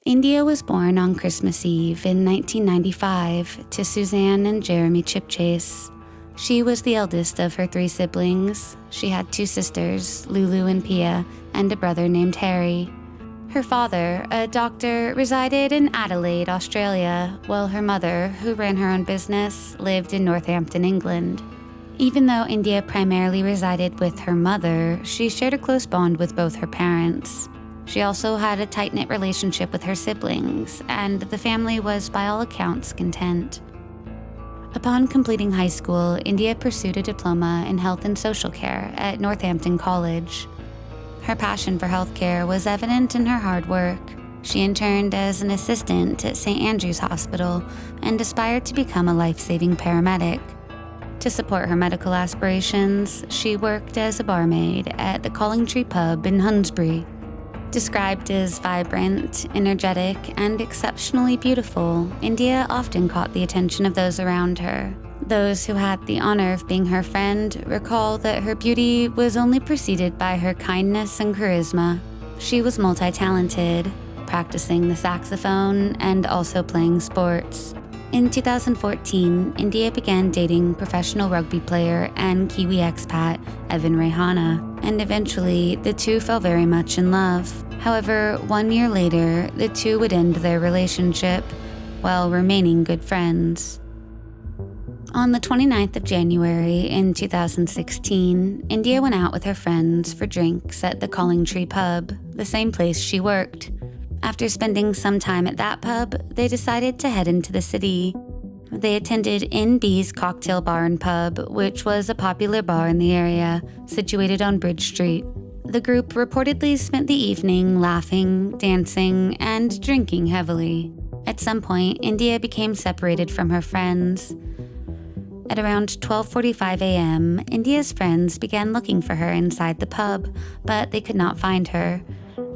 India was born on Christmas Eve in 1995 to Suzanne and Jeremy Chipchase. She was the eldest of her 3 siblings. She had 2 sisters, Lulu and Pia, and a brother named Harry. Her father, a doctor, resided in Adelaide, Australia, while her mother, who ran her own business, lived in Northampton, England. Even though India primarily resided with her mother, she shared a close bond with both her parents. She also had a tight-knit relationship with her siblings, and the family was, by all accounts, content. Upon completing high school, India pursued a diploma in health and social care at Northampton College. Her passion for healthcare was evident in her hard work. She interned as an assistant at St. Andrew's Hospital and aspired to become a life-saving paramedic. To support her medical aspirations, she worked as a barmaid at the Colonial pub in Hunsbury. Described as vibrant, energetic, and exceptionally beautiful, India often caught the attention of those around her. Those who had the honor of being her friend recall that her beauty was only preceded by her kindness and charisma. She was multi-talented, practicing the saxophone and also playing sports. In 2014, India began dating professional rugby player and Kiwi expat Evan Rehana, and eventually the two fell very much in love. However, 1 year later, the two would end their relationship while remaining good friends. On the 29th of January in 2016, India went out with her friends for drinks at the Colonial pub, the same place she worked. After spending some time at that pub, they decided to head into the city. They attended NB's Cocktail Bar and Pub, which was a popular bar in the area, situated on Bridge Street. The group reportedly spent the evening laughing, dancing, and drinking heavily. At some point, India became separated from her friends. At around 12:45 a.m., India's friends began looking for her inside the pub, but they could not find her.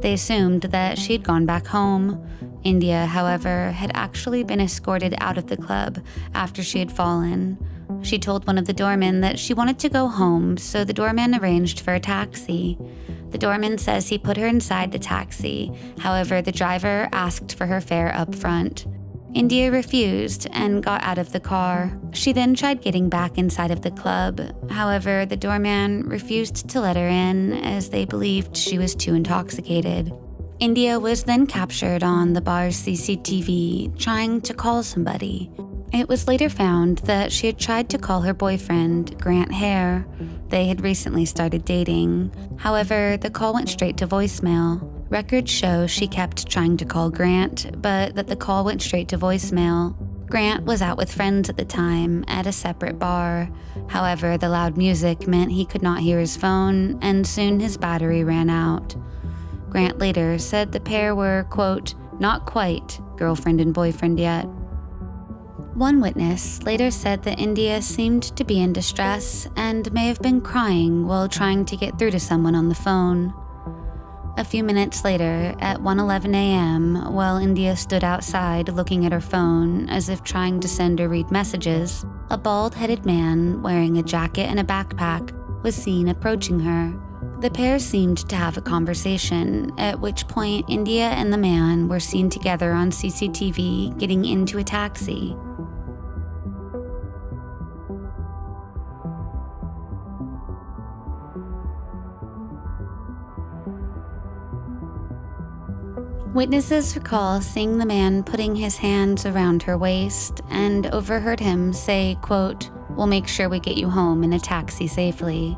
They assumed that she had gone back home. India, however, had actually been escorted out of the club after she had fallen. She told one of the doormen that she wanted to go home, so the doorman arranged for a taxi. The doorman says he put her inside the taxi. However, the driver asked for her fare up front. India refused and got out of the car. She then tried getting back inside of the club. However, the doorman refused to let her in as they believed she was too intoxicated. India was then captured on the bar's CCTV trying to call somebody. It was later found that she had tried to call her boyfriend, Grant Hare. They had recently started dating. However, the call went straight to voicemail. Records show she kept trying to call Grant, but that the call went straight to voicemail. Grant was out with friends at the time at a separate bar. However, the loud music meant he could not hear his phone, and soon his battery ran out. Grant later said the pair were, quote, not quite girlfriend and boyfriend yet. One witness later said that India seemed to be in distress and may have been crying while trying to get through to someone on the phone. A few minutes later, at 1:11 a.m., while India stood outside looking at her phone as if trying to send or read messages, a bald-headed man wearing a jacket and a backpack was seen approaching her. The pair seemed to have a conversation, at which point India and the man were seen together on CCTV getting into a taxi. Witnesses recall seeing the man putting his hands around her waist and overheard him say, quote, "We'll make sure we get you home in a taxi safely."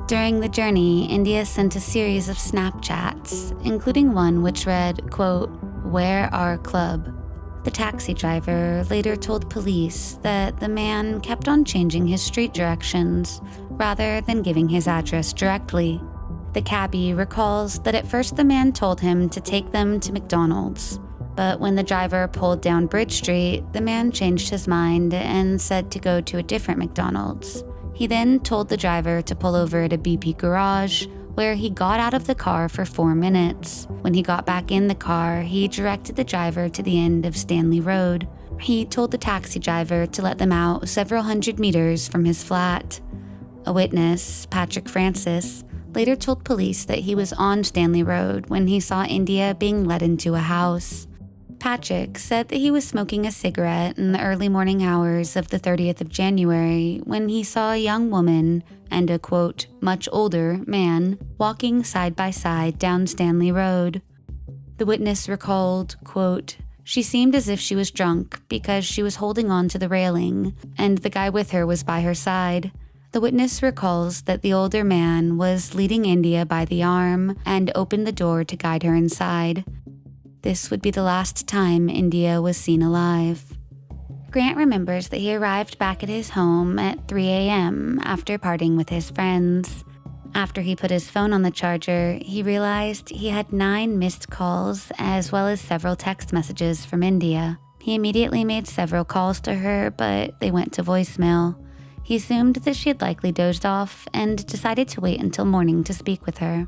During the journey, India sent a series of Snapchats, including one which read, quote, "Where our club?" The taxi driver later told police that the man kept on changing his street directions rather than giving his address directly. The cabbie recalls that at first the man told him to take them to McDonald's, but when the driver pulled down Bridge Street, the man changed his mind and said to go to a different McDonald's. He then told the driver to pull over at a BP garage, where he got out of the car for 4 minutes. When he got back in the car, he directed the driver to the end of Stanley Road. He told the taxi driver to let them out several hundred meters from his flat. A witness, Patrick Francis, later told police that he was on Stanley Road when he saw India being led into a house. Patrick said that he was smoking a cigarette in the early morning hours of the 30th of January when he saw a young woman and a, quote, much older man walking side by side down Stanley Road. The witness recalled, quote, she seemed as if she was drunk because she was holding on to the railing, and the guy with her was by her side. The witness recalls that the older man was leading India by the arm and opened the door to guide her inside. This would be the last time India was seen alive. Grant remembers that he arrived back at his home at 3 a.m. after partying with his friends. After he put his phone on the charger, he realized he had 9 missed calls as well as several text messages from India. He immediately made several calls to her, but they went to voicemail. He assumed that she had likely dozed off and decided to wait until morning to speak with her.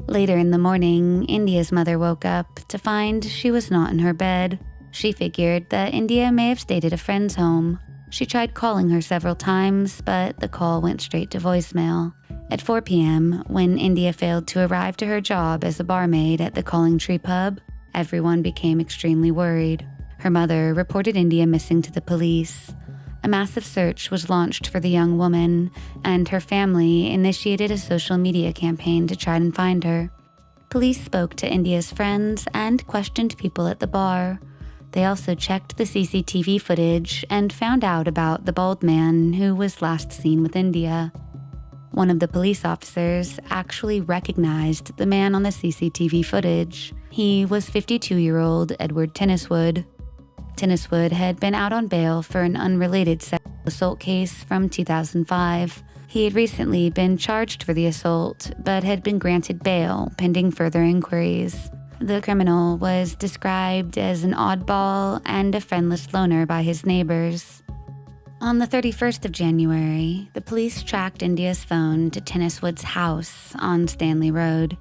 Later in the morning, India's mother woke up to find she was not in her bed. She figured that India may have stayed at a friend's home. She tried calling her several times, but the call went straight to voicemail. At 4 p.m., when India failed to arrive to her job as a barmaid at the Calling Tree pub, everyone became extremely worried. Her mother reported India missing to the police. A massive search was launched for the young woman, and her family initiated a social media campaign to try and find her. Police spoke to India's friends and questioned people at the bar. They also checked the CCTV footage and found out about the bald man who was last seen with India. One of the police officers actually recognized the man on the CCTV footage. He was 52-year-old Edward Tenniswood. Tenniswood had been out on bail for an unrelated sexual assault case from 2005. He had recently been charged for the assault, but had been granted bail pending further inquiries. The criminal was described as an oddball and a friendless loner by his neighbors. On the 31st of January, the police tracked India's phone to Tenniswood's house on Stanley Road.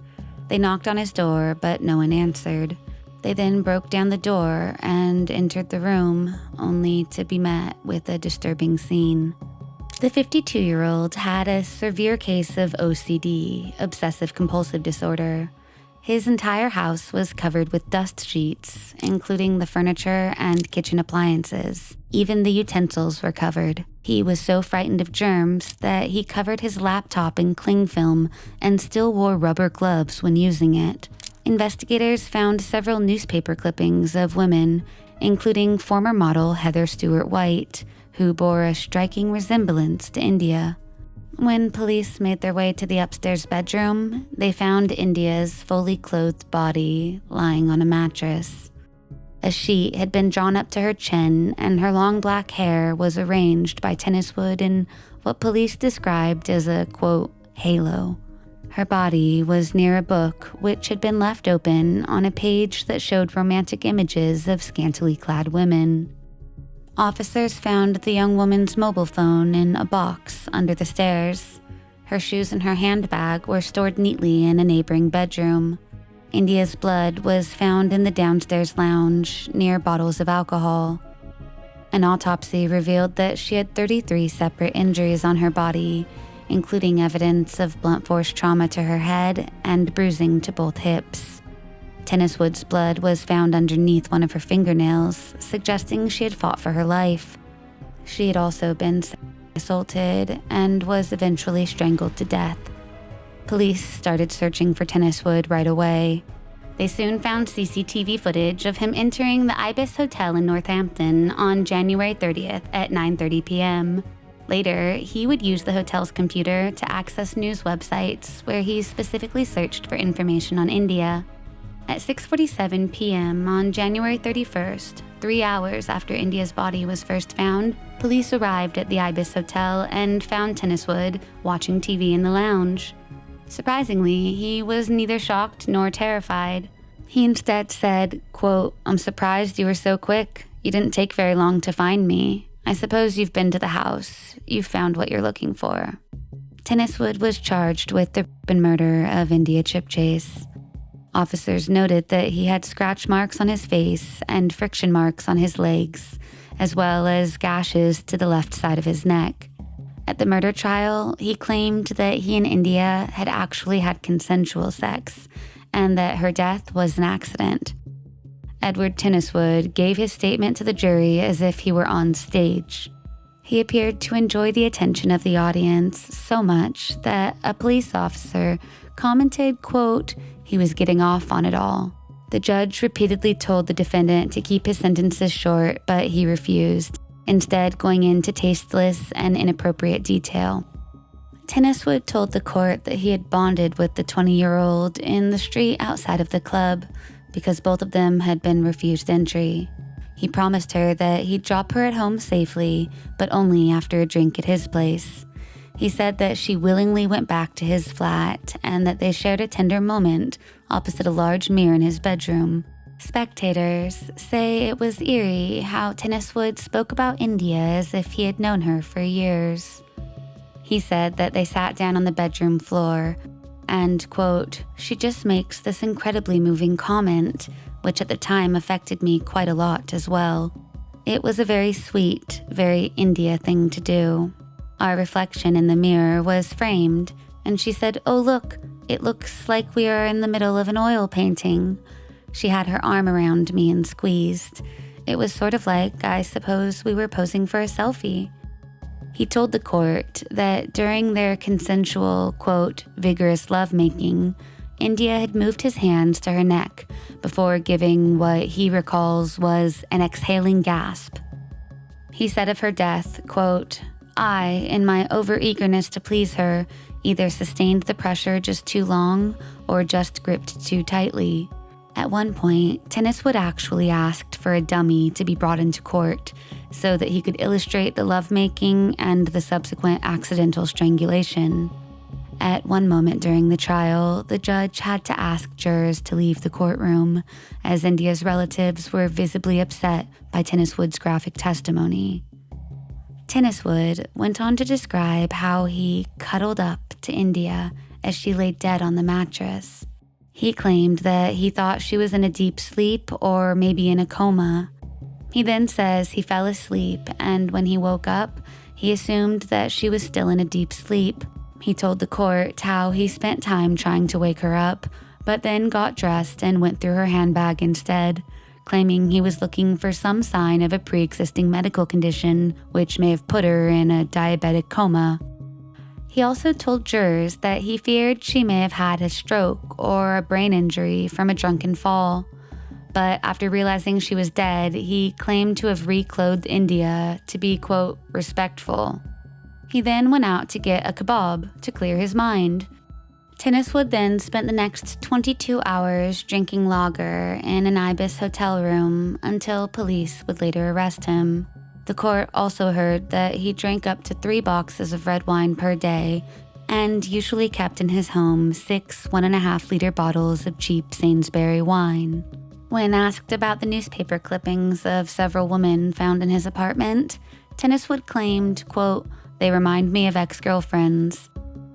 They knocked on his door, but no one answered. They then broke down the door and entered the room, only to be met with a disturbing scene. The 52-year-old had a severe case of OCD, obsessive-compulsive disorder. His entire house was covered with dust sheets, including the furniture and kitchen appliances. Even the utensils were covered. He was so frightened of germs that he covered his laptop in cling film and still wore rubber gloves when using it. Investigators found several newspaper clippings of women, including former model Heather Stewart White, who bore a striking resemblance to India. When police made their way to the upstairs bedroom, they found India's fully clothed body lying on a mattress. A sheet had been drawn up to her chin, and her long black hair was arranged by Tenniswood in what police described as a, quote, halo. Her body was near a book which had been left open on a page that showed romantic images of scantily clad women. Officers found the young woman's mobile phone in a box under the stairs. Her shoes and her handbag were stored neatly in a neighboring bedroom. India's blood was found in the downstairs lounge near bottles of alcohol. An autopsy revealed that she had 33 separate injuries on her body, including evidence of blunt force trauma to her head and bruising to both hips. Tenniswood's blood was found underneath one of her fingernails, suggesting she had fought for her life. She had also been assaulted and was eventually strangled to death. Police started searching for Tenniswood right away. They soon found CCTV footage of him entering the Ibis Hotel in Northampton on January 30th at 9:30 p.m. Later, he would use the hotel's computer to access news websites where he specifically searched for information on India. At 6:47 p.m. on January 31st, 3 hours after India's body was first found, police arrived at the Ibis Hotel and found Tenniswood watching TV in the lounge. Surprisingly, he was neither shocked nor terrified. He instead said, quote, "I'm surprised you were so quick. You didn't take very long to find me. I suppose you've been to the house. You've found what you're looking for." Tenniswood was charged with the rape and murder of India Chipchase. Officers noted that he had scratch marks on his face and friction marks on his legs, as well as gashes to the left side of his neck. At the murder trial, he claimed that he and India had actually had consensual sex, and that her death was an accident. Edward Tenniswood gave his statement to the jury as if he were on stage. He appeared to enjoy the attention of the audience so much that a police officer commented, quote, he was getting off on it all. The judge repeatedly told the defendant to keep his sentences short, but he refused, instead going into tasteless and inappropriate detail. Tenniswood told the court that he had bonded with the 20-year-old in the street outside of the club because both of them had been refused entry. He promised her that he'd drop her at home safely, but only after a drink at his place. He said that she willingly went back to his flat and that they shared a tender moment opposite a large mirror in his bedroom. Spectators say it was eerie how Tenniswood spoke about India as if he had known her for years. He said that they sat down on the bedroom floor and, quote, she just makes this incredibly moving comment, which at the time affected me quite a lot as well. It was a very sweet, very India thing to do. Our reflection in the mirror was framed, and she said, oh look, it looks like we are in the middle of an oil painting. She had her arm around me and squeezed. It was sort of like, I suppose, we were posing for a selfie. He told the court that during their consensual, quote, vigorous lovemaking, India had moved his hands to her neck before giving what he recalls was an exhaling gasp. He said of her death, quote, I, in my overeagerness to please her, either sustained the pressure just too long or just gripped too tightly. At one point, Tenniswood actually asked for a dummy to be brought into court so that he could illustrate the lovemaking and the subsequent accidental strangulation. At one moment during the trial, the judge had to ask jurors to leave the courtroom, as India's relatives were visibly upset by Tenniswood's graphic testimony. Tenniswood went on to describe how he cuddled up to India as she lay dead on the mattress. He claimed that he thought she was in a deep sleep or maybe in a coma. He then says he fell asleep, and when he woke up, he assumed that she was still in a deep sleep. He told the court how he spent time trying to wake her up, but then got dressed and went through her handbag instead, claiming he was looking for some sign of a pre-existing medical condition which may have put her in a diabetic coma. He also told jurors that he feared she may have had a stroke or a brain injury from a drunken fall. But after realizing she was dead, he claimed to have reclothed India to be, quote, respectful. He then went out to get a kebab to clear his mind. Tenniswood then spent the next 22 hours drinking lager in an Ibis hotel room until police would later arrest him. The court also heard that he drank up to 3 boxes of red wine per day and usually kept in his home 6 1.5-liter bottles of cheap Sainsbury wine. When asked about the newspaper clippings of several women found in his apartment, Tenniswood claimed, quote, they remind me of ex-girlfriends.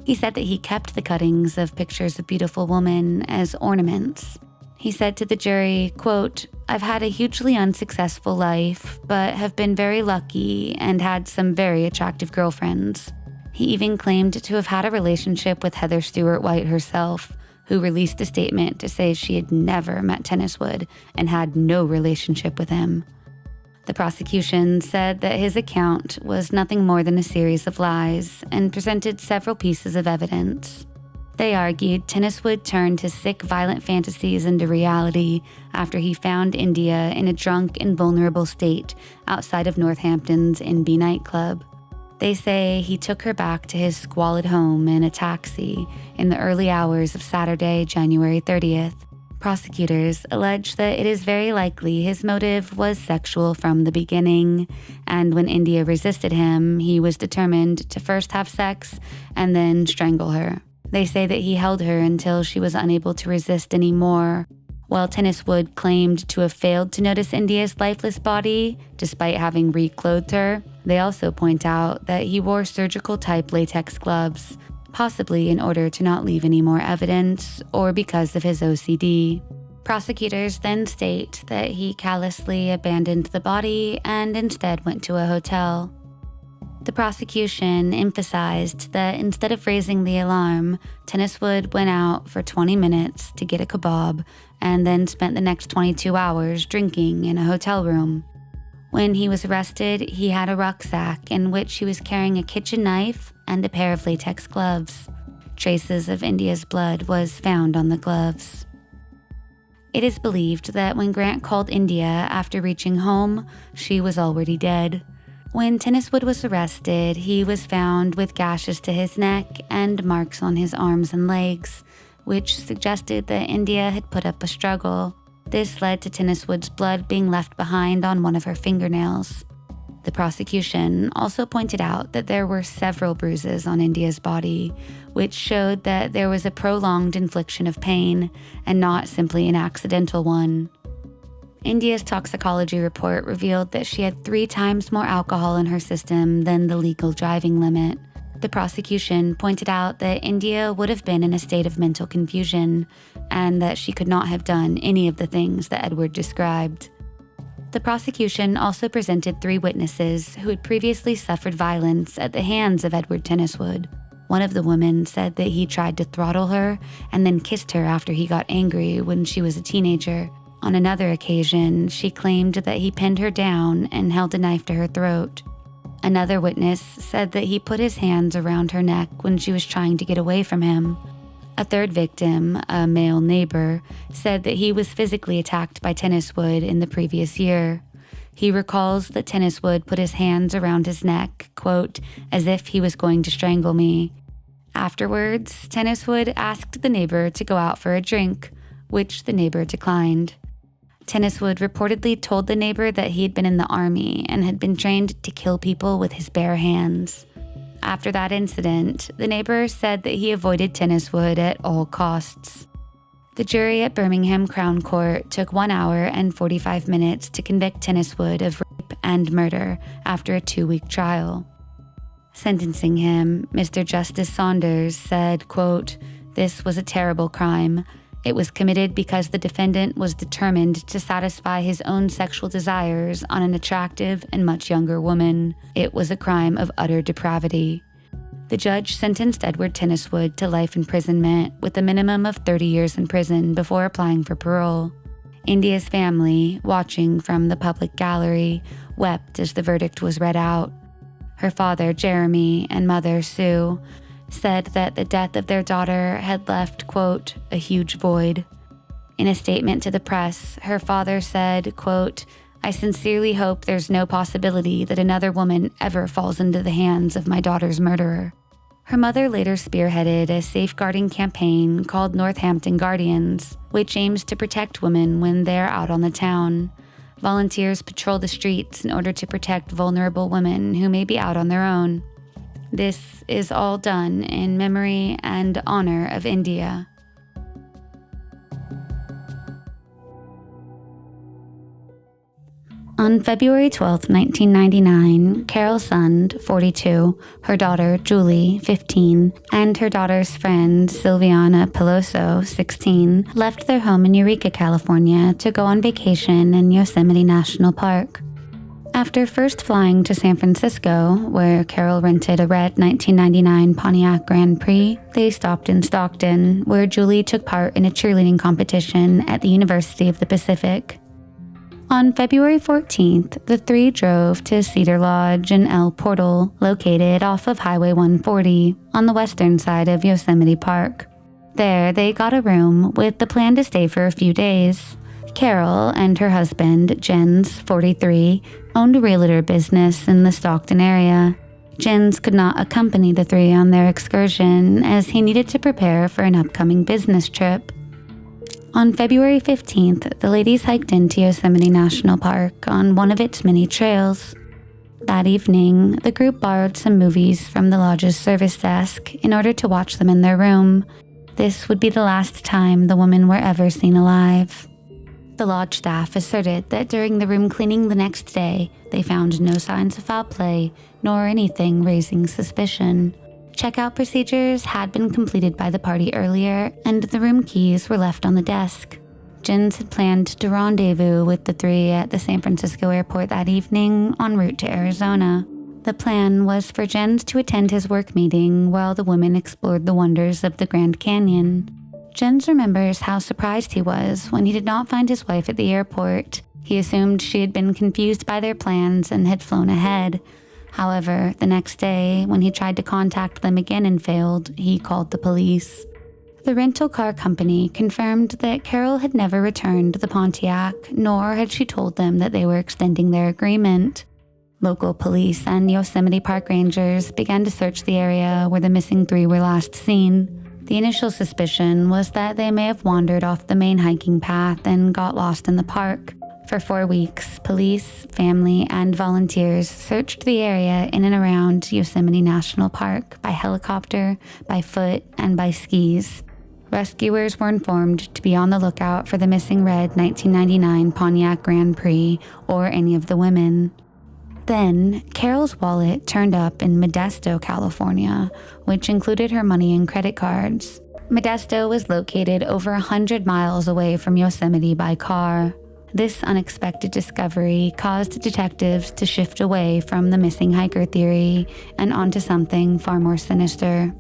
He said that he kept the cuttings of pictures of beautiful women as ornaments. He said to the jury, quote, I've had a hugely unsuccessful life, but have been very lucky and had some very attractive girlfriends. He even claimed to have had a relationship with Heather Stewart White herself, who released a statement to say she had never met Tenniswood and had no relationship with him. The prosecution said that his account was nothing more than a series of lies and presented several pieces of evidence. They argued Tenniswood turned his sick, violent fantasies into reality after he found India in a drunk and vulnerable state outside of Northampton's NB nightclub. They say he took her back to his squalid home in a taxi in the early hours of Saturday, January 30th. Prosecutors allege that it is very likely his motive was sexual from the beginning, and when India resisted him, he was determined to first have sex and then strangle her. They say that he held her until she was unable to resist anymore. While Tenniswood claimed to have failed to notice India's lifeless body, despite having reclothed her, they also point out that he wore surgical-type latex gloves, possibly in order to not leave any more evidence or because of his OCD. Prosecutors then state that he callously abandoned the body and instead went to a hotel. The prosecution emphasized that instead of raising the alarm, Tenniswood went out for 20 minutes to get a kebab and then spent the next 22 hours drinking in a hotel room. When he was arrested, he had a rucksack in which he was carrying a kitchen knife and a pair of latex gloves. Traces of India's blood was found on the gloves. It is believed that when Grant called India after reaching home, she was already dead. When Tenniswood was arrested, he was found with gashes to his neck and marks on his arms and legs, which suggested that India had put up a struggle. This led to Tenniswood's blood being left behind on one of her fingernails. The prosecution also pointed out that there were several bruises on India's body, which showed that there was a prolonged infliction of pain and not simply an accidental one. India's toxicology report revealed that she had 3 times more alcohol in her system than the legal driving limit. The prosecution pointed out that India would have been in a state of mental confusion and that she could not have done any of the things that Edward described. The prosecution also presented 3 witnesses who had previously suffered violence at the hands of Edward Tenniswood. One of the women said that he tried to throttle her and then kissed her after he got angry when she was a teenager. On another occasion, she claimed that he pinned her down and held a knife to her throat. Another witness said that he put his hands around her neck when she was trying to get away from him. A third victim, a male neighbor, said that he was physically attacked by Tenniswood in the previous year. He recalls that Tenniswood put his hands around his neck, quote, as if he was going to strangle me. Afterwards, Tenniswood asked the neighbor to go out for a drink, which the neighbor declined. Tenniswood reportedly told the neighbor that he had been in the army and had been trained to kill people with his bare hands. After that incident, the neighbor said that he avoided Tenniswood at all costs. The jury at Birmingham Crown Court took 1 hour and 45 minutes to convict Tenniswood of rape and murder after a 2-week trial. Sentencing him, Mr. Justice Saunders said, quote, "This was a terrible crime. It was committed because the defendant was determined to satisfy his own sexual desires on an attractive and much younger woman. It was a crime of utter depravity." The judge sentenced Edward Tenniswood to life imprisonment with a minimum of 30 years in prison before applying for parole. India's family, watching from the public gallery, wept as the verdict was read out. Her father, Jeremy, and mother, Sue, said that the death of their daughter had left, quote, a huge void. In a statement to the press, her father said, quote, "I sincerely hope there's no possibility that another woman ever falls into the hands of my daughter's murderer." Her mother later spearheaded a safeguarding campaign called Northampton Guardians, which aims to protect women when they're out on the town. Volunteers patrol the streets in order to protect vulnerable women who may be out on their own. This is all done in memory and honor of India. On February 12, 1999, Carol Sund, 42, her daughter Julie, 15, and her daughter's friend Silviana Peloso, 16, left their home in Eureka, California to go on vacation in Yosemite National Park. After first flying to San Francisco, where Carol rented a red 1999 Pontiac Grand Prix, they stopped in Stockton, where Julie took part in a cheerleading competition at the University of the Pacific. On February 14th, the 3 drove to Cedar Lodge in El Portal, located off of Highway 140 on the western side of Yosemite Park. There, they got a room with the plan to stay for a few days. Carol and her husband, Jens, 43, owned a realtor business in the Stockton area. Jens could not accompany the 3 on their excursion as he needed to prepare for an upcoming business trip. On February 15th, the ladies hiked into Yosemite National Park on one of its many trails. That evening, the group borrowed some movies from the lodge's service desk in order to watch them in their room. This would be the last time the women were ever seen alive. The lodge staff asserted that during the room cleaning the next day, they found no signs of foul play, nor anything raising suspicion. Checkout procedures had been completed by the party earlier, and the room keys were left on the desk. Jens had planned to rendezvous with the three at the San Francisco airport that evening en route to Arizona. The plan was for Jens to attend his work meeting while the women explored the wonders of the Grand Canyon. Jens remembers how surprised he was when he did not find his wife at the airport. He assumed she had been confused by their plans and had flown ahead. However, the next day, when he tried to contact them again and failed, he called the police. The rental car company confirmed that Carol had never returned the Pontiac, nor had she told them that they were extending their agreement. Local police and Yosemite Park rangers began to search the area where the missing three were last seen. The initial suspicion was that they may have wandered off the main hiking path and got lost in the park. For 4 weeks, police, family, and volunteers searched the area in and around Yosemite National Park by helicopter, by foot, and by skis. Rescuers were informed to be on the lookout for the missing red 1999 Pontiac Grand Prix or any of the women. Then, Carol's wallet turned up in Modesto, California, which included her money and credit cards. Modesto was located over 100 miles away from Yosemite by car. This unexpected discovery caused detectives to shift away from the missing hiker theory and onto something far more sinister.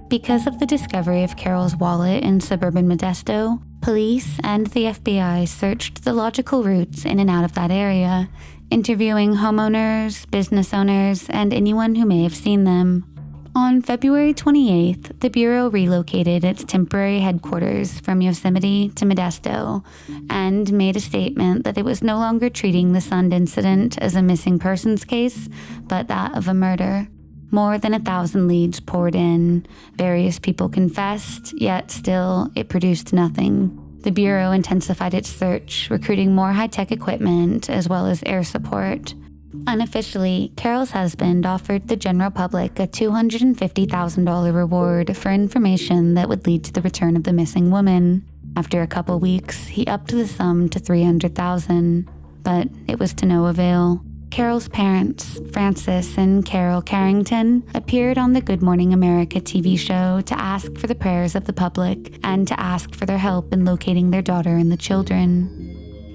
Because of the discovery of Carol's wallet in suburban Modesto, police and the FBI searched the logical routes in and out of that area, interviewing homeowners, business owners, and anyone who may have seen them. On February 28th, the Bureau relocated its temporary headquarters from Yosemite to Modesto and made a statement that it was no longer treating the Sund incident as a missing persons case, but that of a murder. More than 1,000 leads poured in. Various people confessed, yet still, it produced nothing. The Bureau intensified its search, recruiting more high-tech equipment as well as air support. Unofficially, Carol's husband offered the general public a $250,000 reward for information that would lead to the return of the missing woman. After a couple weeks, he upped the sum to $300,000, but it was to no avail. Carol's parents, Francis and Carol Carrington, appeared on the Good Morning America TV show to ask for the prayers of the public and to ask for their help in locating their daughter and the children.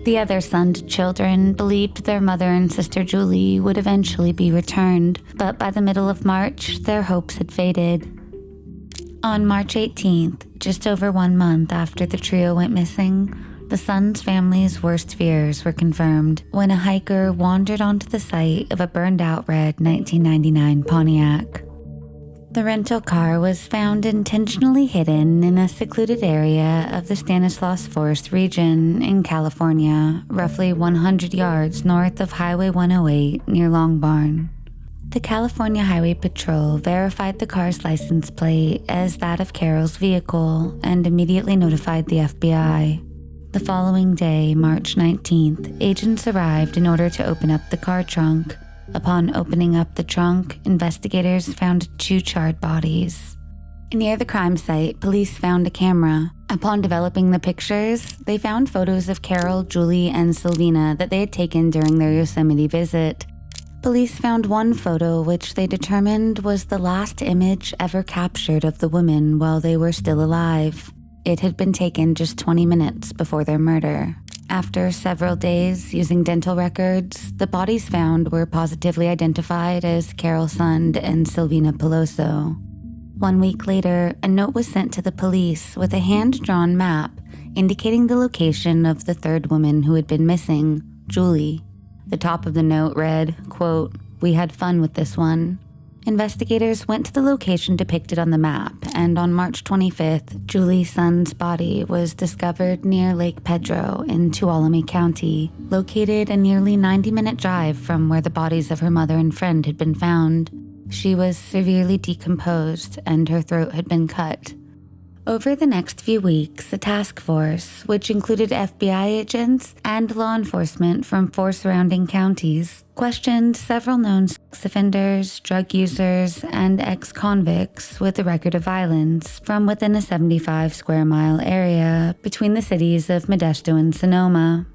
The other Sund children believed their mother and sister Julie would eventually be returned, but by the middle of March, their hopes had faded. On March 18th, just over 1 month after the trio went missing, the Sund's family's worst fears were confirmed when a hiker wandered onto the site of a burned-out red 1999 Pontiac. The rental car was found intentionally hidden in a secluded area of the Stanislaus Forest region in California, roughly 100 yards north of Highway 108 near Long Barn. The California Highway Patrol verified the car's license plate as that of Carol's vehicle and immediately notified the FBI. The following day, March 19th, agents arrived in order to open up the car trunk. Upon opening up the trunk, investigators found 2 charred bodies. Near the crime site, police found a camera. Upon developing the pictures, they found photos of Carol, Julie, and Sylvina that they had taken during their Yosemite visit. Police found one photo which they determined was the last image ever captured of the women while they were still alive. It had been taken just 20 minutes before their murder. After several days using dental records, the bodies found were positively identified as Carol Sund and Sylvina Peloso. 1 week later, a note was sent to the police with a hand-drawn map indicating the location of the third woman who had been missing, Julie. The top of the note read, quote, "We had fun with this one." Investigators went to the location depicted on the map, and on March 25th, Julie Sund's body was discovered near Lake Pedro in Tuolumne County, located a nearly 90-minute drive from where the bodies of her mother and friend had been found. She was severely decomposed, and her throat had been cut. Over the next few weeks, a task force, which included FBI agents and law enforcement from 4 surrounding counties, questioned several known sex offenders, drug users, and ex-convicts with a record of violence from within a 75-square-mile area between the cities of Modesto and Sonoma.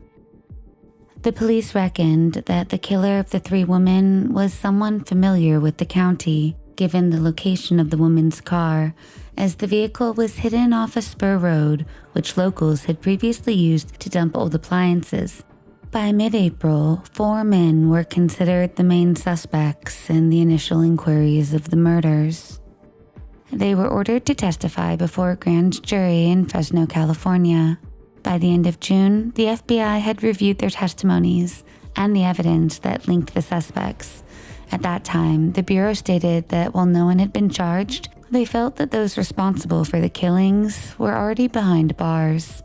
The police reckoned that the killer of the 3 women was someone familiar with the county. given the location of the woman's car, as the vehicle was hidden off a spur road, which locals had previously used to dump old appliances. By mid-April, 4 men were considered the main suspects in the initial inquiries of the murders. They were ordered to testify before a grand jury in Fresno, California. By the end of June, the FBI had reviewed their testimonies and the evidence that linked the suspects. At that time, the Bureau stated that while no one had been charged, they felt that those responsible for the killings were already behind bars.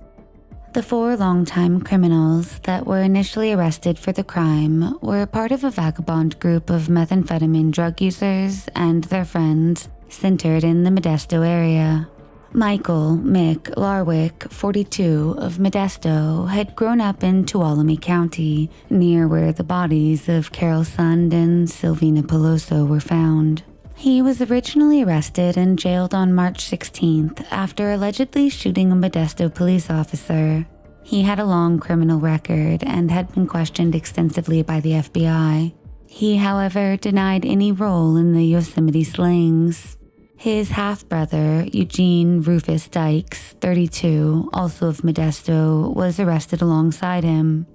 The 4 longtime criminals that were initially arrested for the crime were part of a vagabond group of methamphetamine drug users and their friends centered in the Modesto area. Michael Mick Larwick, 42, of Modesto, had grown up in Tuolumne County, near where the bodies of Carol Sund and Silvina Peloso were found. He was originally arrested and jailed on March 16th after allegedly shooting a Modesto police officer. He had a long criminal record and had been questioned extensively by the FBI. He, however, denied any role in the Yosemite slayings. His half-brother, Eugene Rufus Dykes, 32, also of Modesto, was arrested alongside him.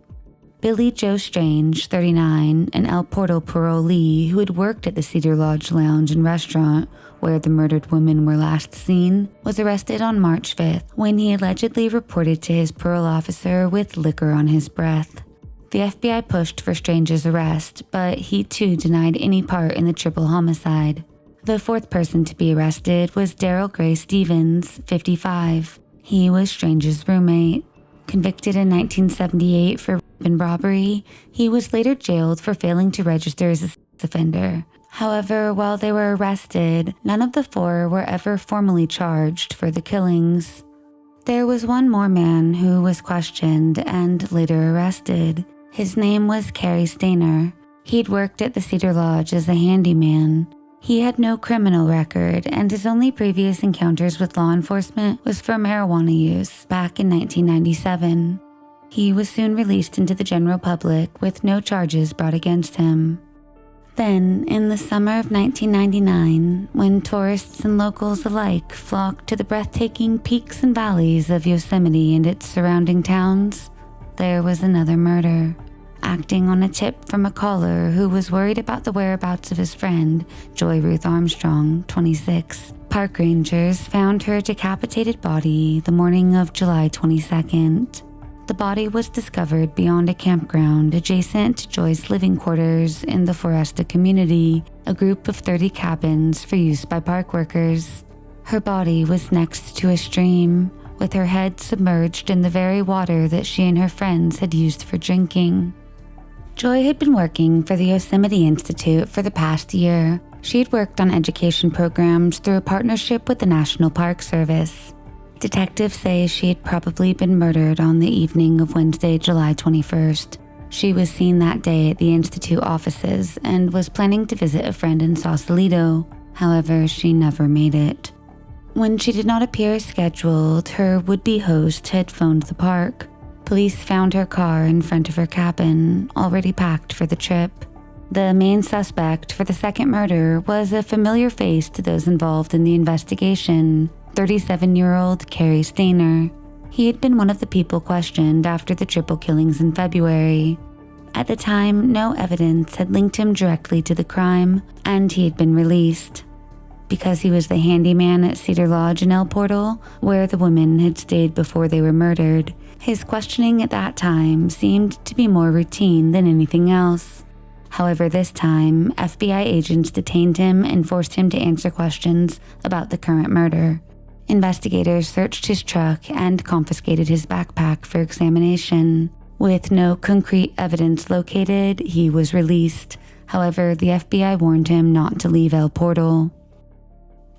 Billy Joe Strange, 39, an El Portal parolee who had worked at the Cedar Lodge Lounge and Restaurant, where the murdered women were last seen, was arrested on March 5th when he allegedly reported to his parole officer with liquor on his breath. The FBI pushed for Strange's arrest, but he too denied any part in the triple homicide. The 4th person to be arrested was Daryl Gray Stevens, 55. He was Strange's roommate. Convicted in 1978 for rape and robbery, he was later jailed for failing to register as a sex offender. However, while they were arrested, none of the 4 were ever formally charged for the killings. There was one more man who was questioned and later arrested. His name was Cary Stainer. He'd worked at the Cedar Lodge as a handyman. He had no criminal record, and his only previous encounters with law enforcement was for marijuana use back in 1997. He was soon released into the general public with no charges brought against him. Then, in the summer of 1999, when tourists and locals alike flocked to the breathtaking peaks and valleys of Yosemite and its surrounding towns, there was another murder. Acting on a tip from a caller who was worried about the whereabouts of his friend, Joy Ruth Armstrong, 26, park rangers found her decapitated body the morning of July 22nd. The body was discovered beyond a campground adjacent to Joy's living quarters in the Foresta community, a group of 30 cabins for use by park workers. Her body was next to a stream, with her head submerged in the very water that she and her friends had used for drinking. Joy had been working for the Yosemite Institute for the past year. She had worked on education programs through a partnership with the National Park Service. Detectives say she had probably been murdered on the evening of Wednesday, July 21st. She was seen that day at the Institute offices and was planning to visit a friend in Sausalito. However, she never made it. When she did not appear as scheduled, her would-be host had phoned the park. Police found her car in front of her cabin, already packed for the trip. The main suspect for the second murder was a familiar face to those involved in the investigation, 37-year-old Cary Stainer. He had been one of the people questioned after the triple killings in February. At the time, no evidence had linked him directly to the crime, and he had been released. Because he was the handyman at Cedar Lodge in El Portal, where the women had stayed before they were murdered, his questioning at that time seemed to be more routine than anything else. However, this time, FBI agents detained him and forced him to answer questions about the current murder. Investigators searched his truck and confiscated his backpack for examination. With no concrete evidence located, he was released. However, the FBI warned him not to leave El Portal.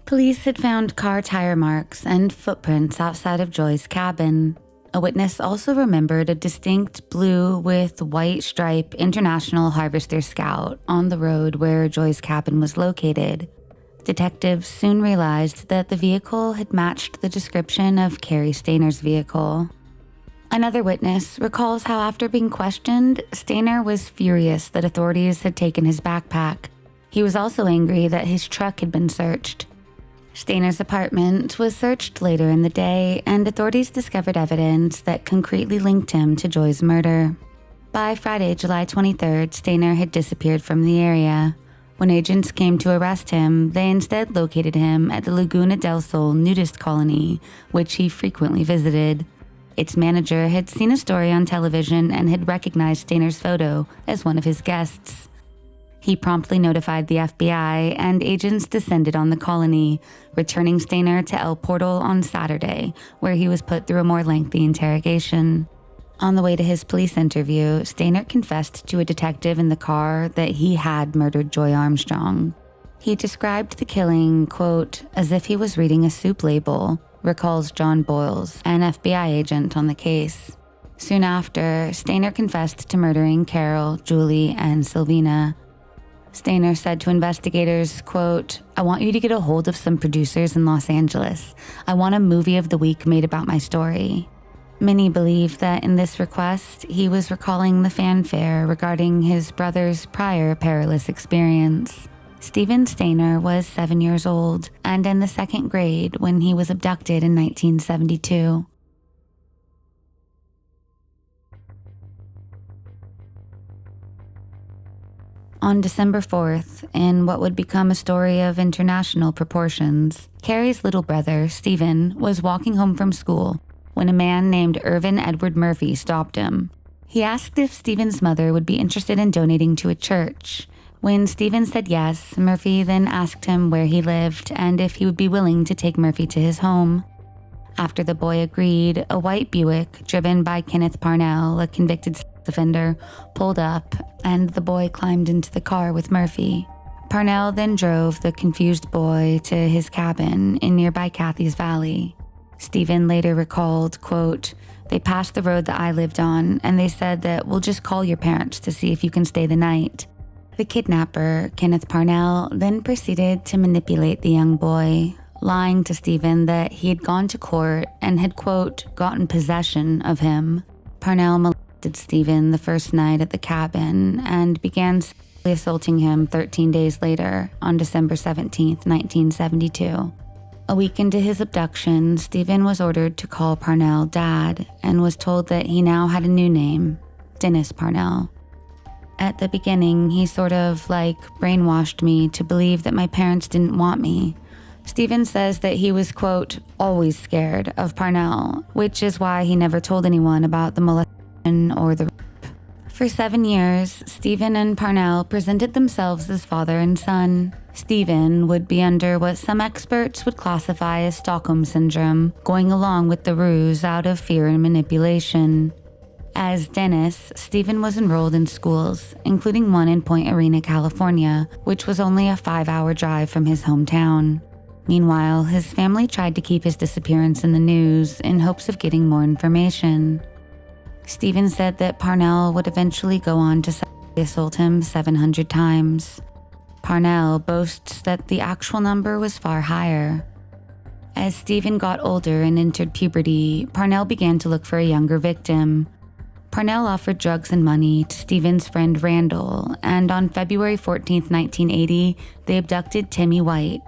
Police had found car tire marks and footprints outside of Joy's cabin. A witness also remembered a distinct blue with white stripe International Harvester Scout on the road where Joy's cabin was located. Detectives soon realized that the vehicle had matched the description of Cary Stainer's vehicle. Another witness recalls how after being questioned, Stainer was furious that authorities had taken his backpack. He was also angry that his truck had been searched. Stainer's apartment was searched later in the day, and authorities discovered evidence that concretely linked him to Joy's murder. By Friday, July 23rd, Stainer had disappeared from the area. When agents came to arrest him, they instead located him at the Laguna del Sol nudist colony, which he frequently visited. Its manager had seen a story on television and had recognized Stainer's photo as one of his guests. He promptly notified the FBI, and agents descended on the colony, returning Stainer to El Portal on Saturday, where he was put through a more lengthy interrogation. On the way to his police interview, Stainer confessed to a detective in the car that he had murdered Joy Armstrong. He described the killing, quote, as if he was reading a soup label, recalls John Boyles, an FBI agent on the case. Soon after, Stainer confessed to murdering Carol, Julie, and Sylvina. Stainer said to investigators, quote, I want you to get a hold of some producers in Los Angeles. I want a movie of the week made about my story. Many believe that in this request, he was recalling the fanfare regarding his brother's prior perilous experience. Stephen Stainer was 7 years old and in the second grade when he was abducted in 1972. On December 4th, in what would become a story of international proportions, Carrie's little brother, Stephen, was walking home from school when a man named Irvin Edward Murphy stopped him. He asked if Stephen's mother would be interested in donating to a church. When Stephen said yes, Murphy then asked him where he lived and if he would be willing to take Murphy to his home. After the boy agreed, a white Buick, driven by Kenneth Parnell, a convicted offender, pulled up, and the boy climbed into the car with Murphy. Parnell then drove the confused boy to his cabin in nearby Kathy's Valley. Stephen later recalled, quote, they passed the road that I lived on, and they said that we'll just call your parents to see if you can stay the night. The kidnapper, Kenneth Parnell, then proceeded to manipulate the young boy, lying to Stephen that he had gone to court and had, quote, gotten possession of him. Parnell molested Stephen the first night at the cabin and began sexually assaulting him 13 days later on December 17, 1972. A week into his abduction, Stephen was ordered to call Parnell Dad and was told that he now had a new name, Dennis Parnell. At the beginning, he sort of brainwashed me to believe that my parents didn't want me. Stephen says that he was, quote, always scared of Parnell, which is why he never told anyone about the molestation or the rape. For 7 years, Stephen and Parnell presented themselves as father and son. Stephen would be under what some experts would classify as Stockholm Syndrome, going along with the ruse out of fear and manipulation. As Dennis, Stephen was enrolled in schools, including one in Point Arena, California, which was only a 5-hour drive from his hometown. Meanwhile, his family tried to keep his disappearance in the news in hopes of getting more information. Stephen said that Parnell would eventually go on to sexually assault him 700 times. Parnell boasts that the actual number was far higher. As Stephen got older and entered puberty, Parnell began to look for a younger victim. Parnell offered drugs and money to Stephen's friend Randall, and on February 14, 1980, they abducted Timmy White.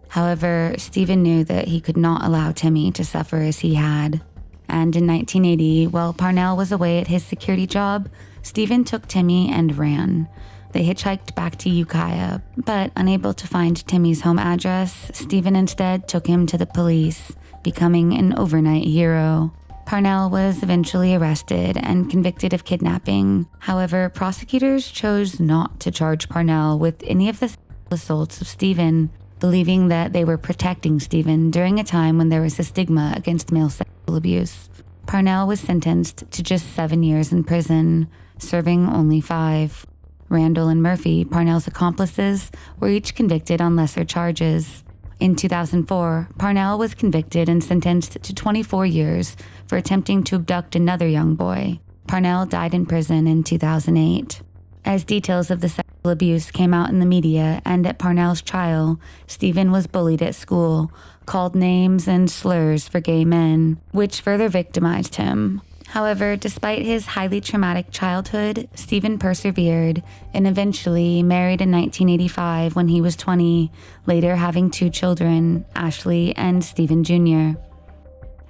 However, Stephen knew that he could not allow Timmy to suffer as he had. And in 1980, while Parnell was away at his security job, Stephen took Timmy and ran. They hitchhiked back to Ukiah, but unable to find Timmy's home address, Stephen instead took him to the police, becoming an overnight hero. Parnell was eventually arrested and convicted of kidnapping. However, prosecutors chose not to charge Parnell with any of the assaults of Stephen, believing that they were protecting Stephen during a time when there was a stigma against male sexual abuse. Parnell was sentenced to just 7 years in prison, serving only 5. Randall and Murphy, Parnell's accomplices, were each convicted on lesser charges. In 2004, Parnell was convicted and sentenced to 24 years for attempting to abduct another young boy. Parnell died in prison in 2008. As details of the sexual abuse came out in the media and at Parnell's trial, Stephen was bullied at school, called names and slurs for gay men, which further victimized him. However, despite his highly traumatic childhood, Stephen persevered and eventually married in 1985 when he was 20, later having 2 children, Ashley and Stephen Jr.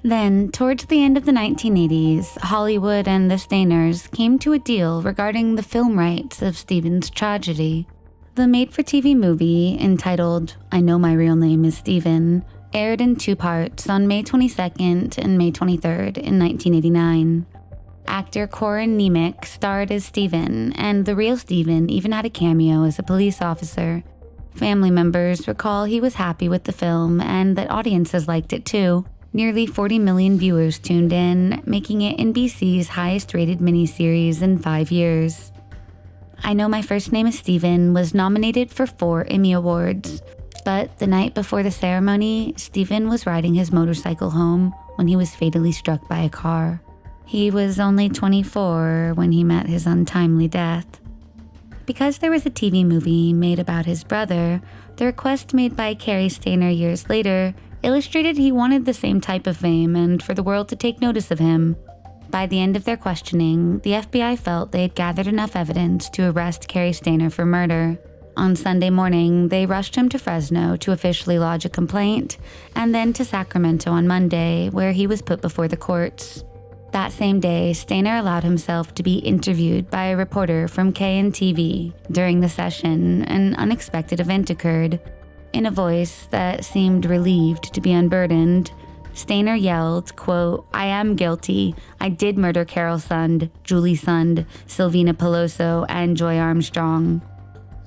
Then, towards the end of the 1980s, Hollywood and the Stainers came to a deal regarding the film rights of Stephen's tragedy. The made-for-TV movie, entitled I Know My Real Name is Stephen, aired in 2 parts on May 22nd and May 23rd in 1989. Actor Corin Nemec starred as Stephen, and the real Stephen even had a cameo as a police officer. Family members recall he was happy with the film and that audiences liked it too. Nearly 40 million viewers tuned in, making it NBC's highest-rated miniseries in 5 years. I Know My First Name is Stephen was nominated for 4 Emmy Awards. But the night before the ceremony, Stephen was riding his motorcycle home when he was fatally struck by a car. He was only 24 when he met his untimely death. Because there was a TV movie made about his brother, the request made by Cary Stayner years later illustrated he wanted the same type of fame and for the world to take notice of him. By the end of their questioning, the FBI felt they had gathered enough evidence to arrest Cary Stayner for murder. On Sunday morning, they rushed him to Fresno to officially lodge a complaint, and then to Sacramento on Monday, where he was put before the courts. That same day, Stayner allowed himself to be interviewed by a reporter from KNTV. During the session, an unexpected event occurred. In a voice that seemed relieved to be unburdened, Stayner yelled, quote, I am guilty. I did murder Carol Sund, Julie Sund, Silvina Peloso, and Joy Armstrong.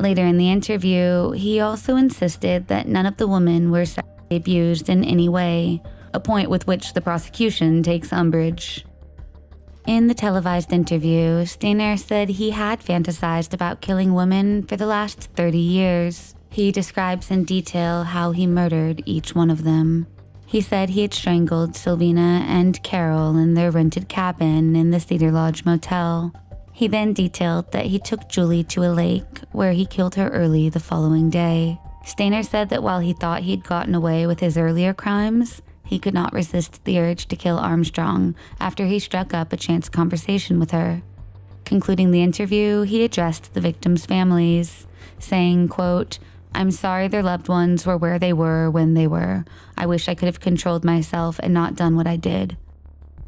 Later in the interview, he also insisted that none of the women were sexually abused in any way, a point with which the prosecution takes umbrage. In the televised interview, Stayner said he had fantasized about killing women for the last 30 years. He describes in detail how he murdered each one of them. He said he had strangled Silvina and Carol in their rented cabin in the Cedar Lodge Motel. He then detailed that he took Julie to a lake where he killed her early the following day. Stayner said that while he thought he'd gotten away with his earlier crimes, he could not resist the urge to kill Armstrong after he struck up a chance conversation with her. Concluding the interview, he addressed the victims' families, saying, quote, I'm sorry their loved ones were where they were when they were. I wish I could have controlled myself and not done what I did.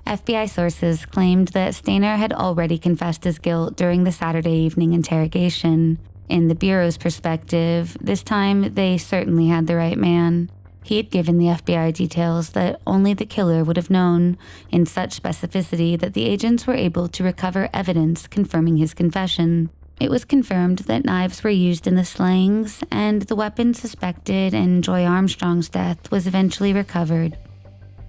FBI sources claimed that Stayner had already confessed his guilt during the Saturday evening interrogation. In the Bureau's perspective, this time they certainly had the right man. He had given the FBI details that only the killer would have known, in such specificity that the agents were able to recover evidence confirming his confession. It was confirmed that knives were used in the slayings, and the weapon suspected in Joy Armstrong's death was eventually recovered.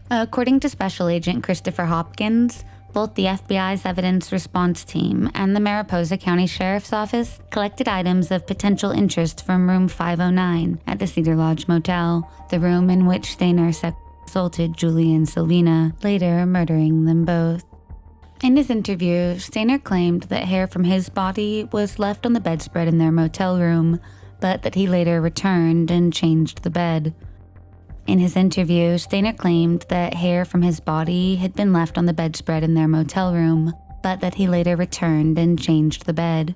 According to Special Agent Christopher Hopkins, both the FBI's evidence response team and the Mariposa County Sheriff's Office collected items of potential interest from room 509 at the Cedar Lodge Motel, the room in which Stayner sexually assaulted Julie and Silvina, later murdering them both. In his interview, Stayner claimed that hair from his body was left on the bedspread in their motel room, but that he later returned and changed the bed. In his interview, Stayner claimed that hair from his body had been left on the bedspread in their motel room, but that he later returned and changed the bed.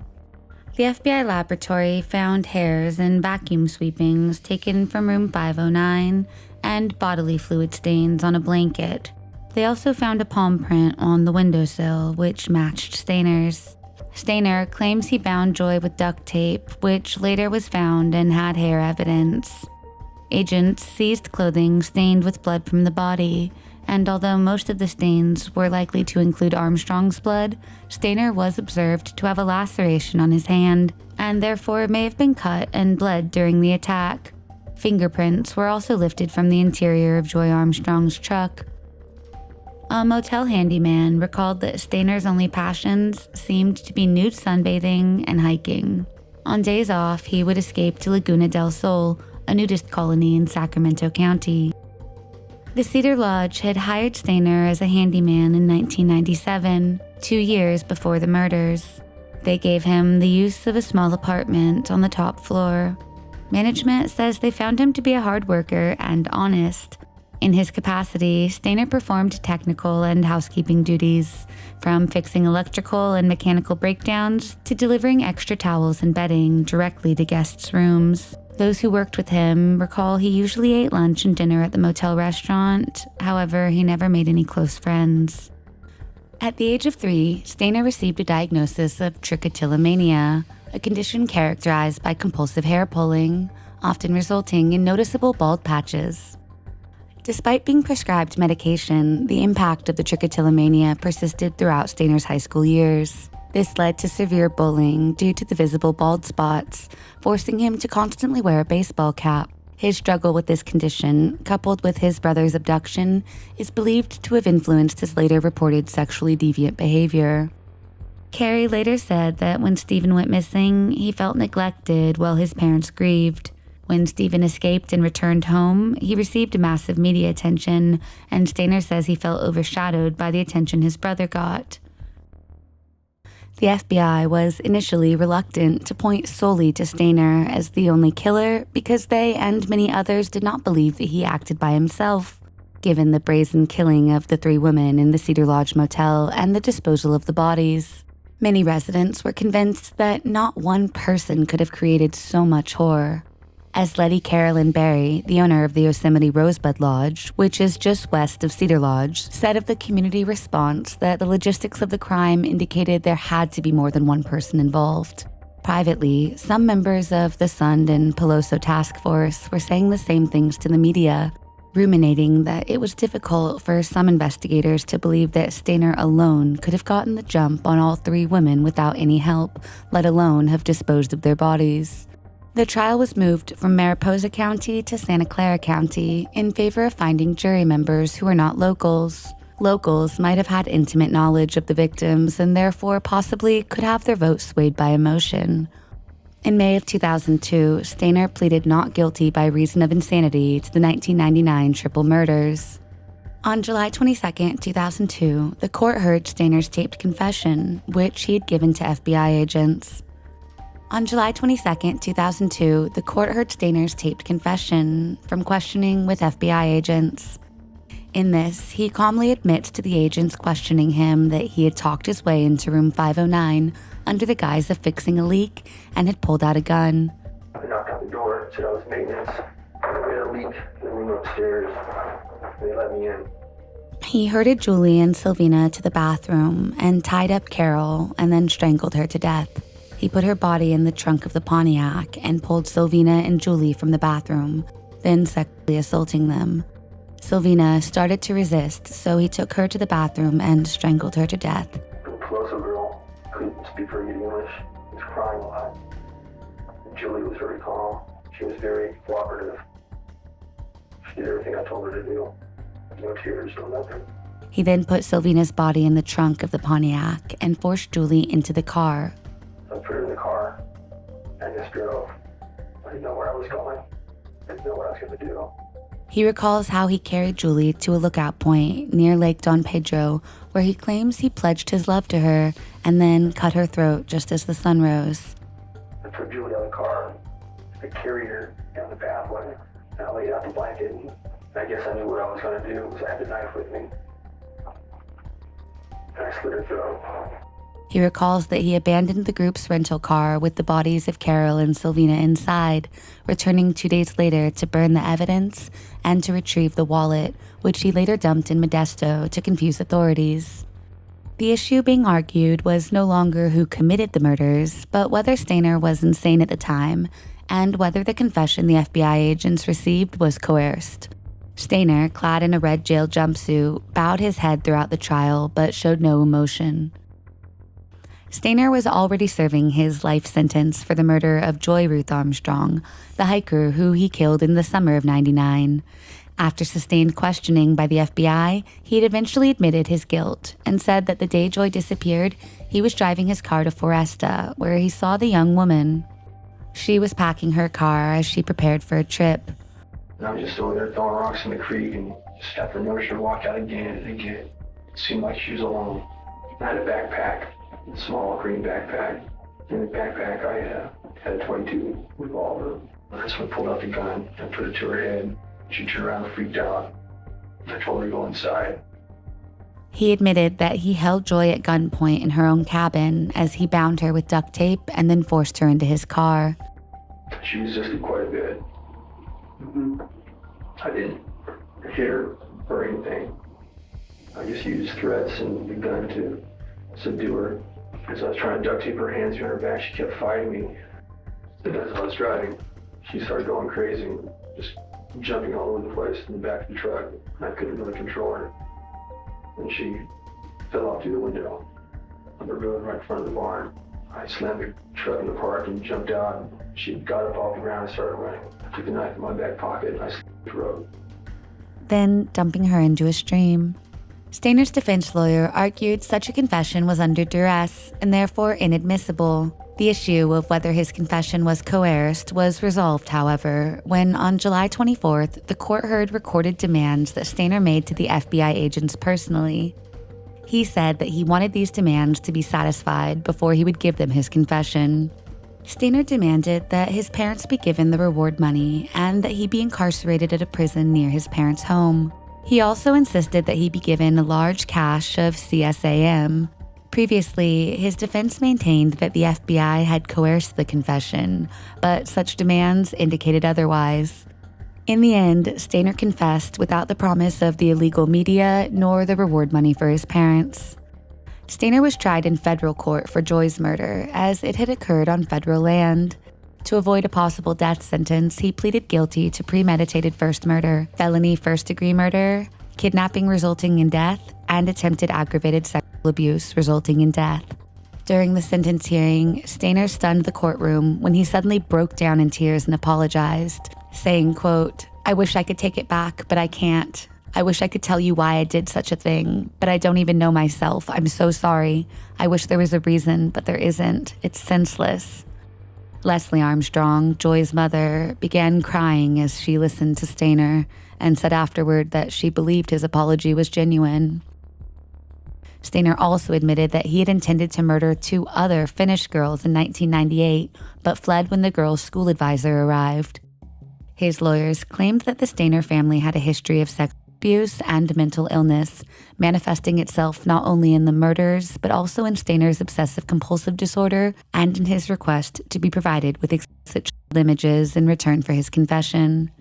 The FBI laboratory found hairs and vacuum sweepings taken from room 509 and bodily fluid stains on a blanket. They also found a palm print on the windowsill, which matched Stayner's. Stayner claims he bound Joy with duct tape, which later was found and had hair evidence. Agents seized clothing stained with blood from the body, and although most of the stains were likely to include Armstrong's blood, Stayner was observed to have a laceration on his hand, and therefore may have been cut and bled during the attack. Fingerprints were also lifted from the interior of Joy Armstrong's truck. A motel handyman recalled that Stayner's only passions seemed to be nude sunbathing and hiking. On days off, he would escape to Laguna del Sol, a nudist colony in Sacramento County. The Cedar Lodge had hired Stayner as a handyman in 1997, 2 years before the murders. They gave him the use of a small apartment on the top floor. Management says they found him to be a hard worker and honest. In his capacity, Stainer performed technical and housekeeping duties, from fixing electrical and mechanical breakdowns to delivering extra towels and bedding directly to guests' rooms. Those who worked with him recall he usually ate lunch and dinner at the motel restaurant. However, he never made any close friends. At the age of 3, Stainer received a diagnosis of trichotillomania, a condition characterized by compulsive hair pulling, often resulting in noticeable bald patches. Despite being prescribed medication, the impact of the trichotillomania persisted throughout Stainer's high school years. This led to severe bullying due to the visible bald spots, forcing him to constantly wear a baseball cap. His struggle with this condition, coupled with his brother's abduction, is believed to have influenced his later reported sexually deviant behavior. Carrie later said that when Stephen went missing, he felt neglected while his parents grieved. When Stephen escaped and returned home, he received massive media attention, and Stainer says he felt overshadowed by the attention his brother got. The FBI was initially reluctant to point solely to Stainer as the only killer because they and many others did not believe that he acted by himself, given the brazen killing of the 3 women in the Cedar Lodge Motel and the disposal of the bodies. Many residents were convinced that not one person could have created so much horror. As Letty Carolyn Berry, the owner of the Yosemite Rosebud Lodge, which is just west of Cedar Lodge, said of the community response that the logistics of the crime indicated there had to be more than one person involved. Privately, some members of the Sund and Peloso task force were saying the same things to the media, ruminating that it was difficult for some investigators to believe that Stainer alone could have gotten the jump on all 3 women without any help, let alone have disposed of their bodies. The trial was moved from Mariposa County to Santa Clara County in favor of finding jury members who were not locals. Locals might have had intimate knowledge of the victims and therefore possibly could have their votes swayed by emotion. In May of 2002, Stainer pleaded not guilty by reason of insanity to the 1999 triple murders. On July 22, 2002, the court heard Stainer's taped confession, which he had given to FBI agents. On July 22, 2002, the court heard Stainer's taped confession from questioning with FBI agents. In this, he calmly admits to the agents questioning him that he had talked his way into room 509 under the guise of fixing a leak and had pulled out a gun. I knocked on the door, said I was maintenance. We had a leak in the room upstairs. They let me in. He herded Julie and Sylvina to the bathroom and tied up Carol and then strangled her to death. He put her body in the trunk of the Pontiac and pulled Sylvina and Julie from the bathroom, then sexually assaulting them. Sylvina started to resist, so he took her to the bathroom and strangled her to death. The Peloso girl couldn't speak very good English. She was crying a lot. Julie was very calm. She was very cooperative. She did everything I told her to do. No tears, no nothing. He then put Sylvina's body in the trunk of the Pontiac and forced Julie into the car. I put her in the car and just drove. I didn't know where I was going. I didn't know what I was going to do. He recalls how he carried Julie to a lookout point near Lake Don Pedro, where he claims he pledged his love to her and then cut her throat just as the sun rose. I put Julie on the car. I carried her down the pathway. And I laid out the blanket. And I guess I knew what I was going to do because I had the knife with me. And I slit her throat. He recalls that he abandoned the group's rental car with the bodies of Carol and Sylvina inside, returning 2 days later to burn the evidence and to retrieve the wallet, which he later dumped in Modesto to confuse authorities. The issue being argued was no longer who committed the murders, but whether Stainer was insane at the time, and whether the confession the FBI agents received was coerced. Stainer, clad in a red jail jumpsuit, bowed his head throughout the trial but showed no emotion. Stainer was already serving his life sentence for the murder of Joy Ruth Armstrong, the hiker who he killed in the summer of '99. After sustained questioning by the FBI, he had eventually admitted his guilt and said that the day Joy disappeared, he was driving his car to Foresta, where he saw the young woman. She was packing her car as she prepared for a trip. And I was just over there throwing rocks in the creek and just after noticed her walk out again and again. It seemed like she was alone. I had a backpack. A small green backpack. In the backpack, I had a .22 revolver. That's when I pulled out the gun and put it to her head. She turned around and freaked out. I told her to go inside. He admitted that he held Joy at gunpoint in her own cabin as he bound her with duct tape and then forced her into his car. She resisted quite a bit. I didn't hit her or anything. I just used threats and the gun to subdue her. As I was trying to duct tape her hands behind her back, she kept fighting me. And as I was driving, she started going crazy, just jumping all over the place in the back of the truck. I couldn't really control her. And she fell off through the window on the road right in front of the barn. I slammed the truck in the park and jumped out. She got up off the ground and started running. I took the knife in my back pocket and I slammed the road. Then dumping her into a stream. Stainer's defense lawyer argued such a confession was under duress and therefore inadmissible. The issue of whether his confession was coerced was resolved, however, when on July 24th, the court heard recorded demands that Stainer made to the FBI agents personally. He said that he wanted these demands to be satisfied before he would give them his confession. Stainer demanded that his parents be given the reward money and that he be incarcerated at a prison near his parents' home. He also insisted that he be given a large cache of CSAM. Previously, his defense maintained that the FBI had coerced the confession, but such demands indicated otherwise. In the end, Stainer confessed without the promise of the illegal media nor the reward money for his parents. Stainer was tried in federal court for Joy's murder, as it had occurred on federal land. To avoid a possible death sentence, he pleaded guilty to premeditated first murder, felony first-degree murder, kidnapping resulting in death, and attempted aggravated sexual abuse resulting in death. During the sentence hearing, Stainer stunned the courtroom when he suddenly broke down in tears and apologized, saying, quote, "I wish I could take it back, but I can't. I wish I could tell you why I did such a thing, but I don't even know myself. I'm so sorry. I wish there was a reason, but there isn't. It's senseless." Leslie Armstrong, Joy's mother, began crying as she listened to Stainer and said afterward that she believed his apology was genuine. Stainer also admitted that he had intended to murder 2 other Finnish girls in 1998, but fled when the girls' school advisor arrived. His lawyers claimed that the Stainer family had a history of sexual abuse and mental illness, manifesting itself not only in the murders, but also in Stainer's obsessive-compulsive disorder and in his request to be provided with explicit child images in return for his confession.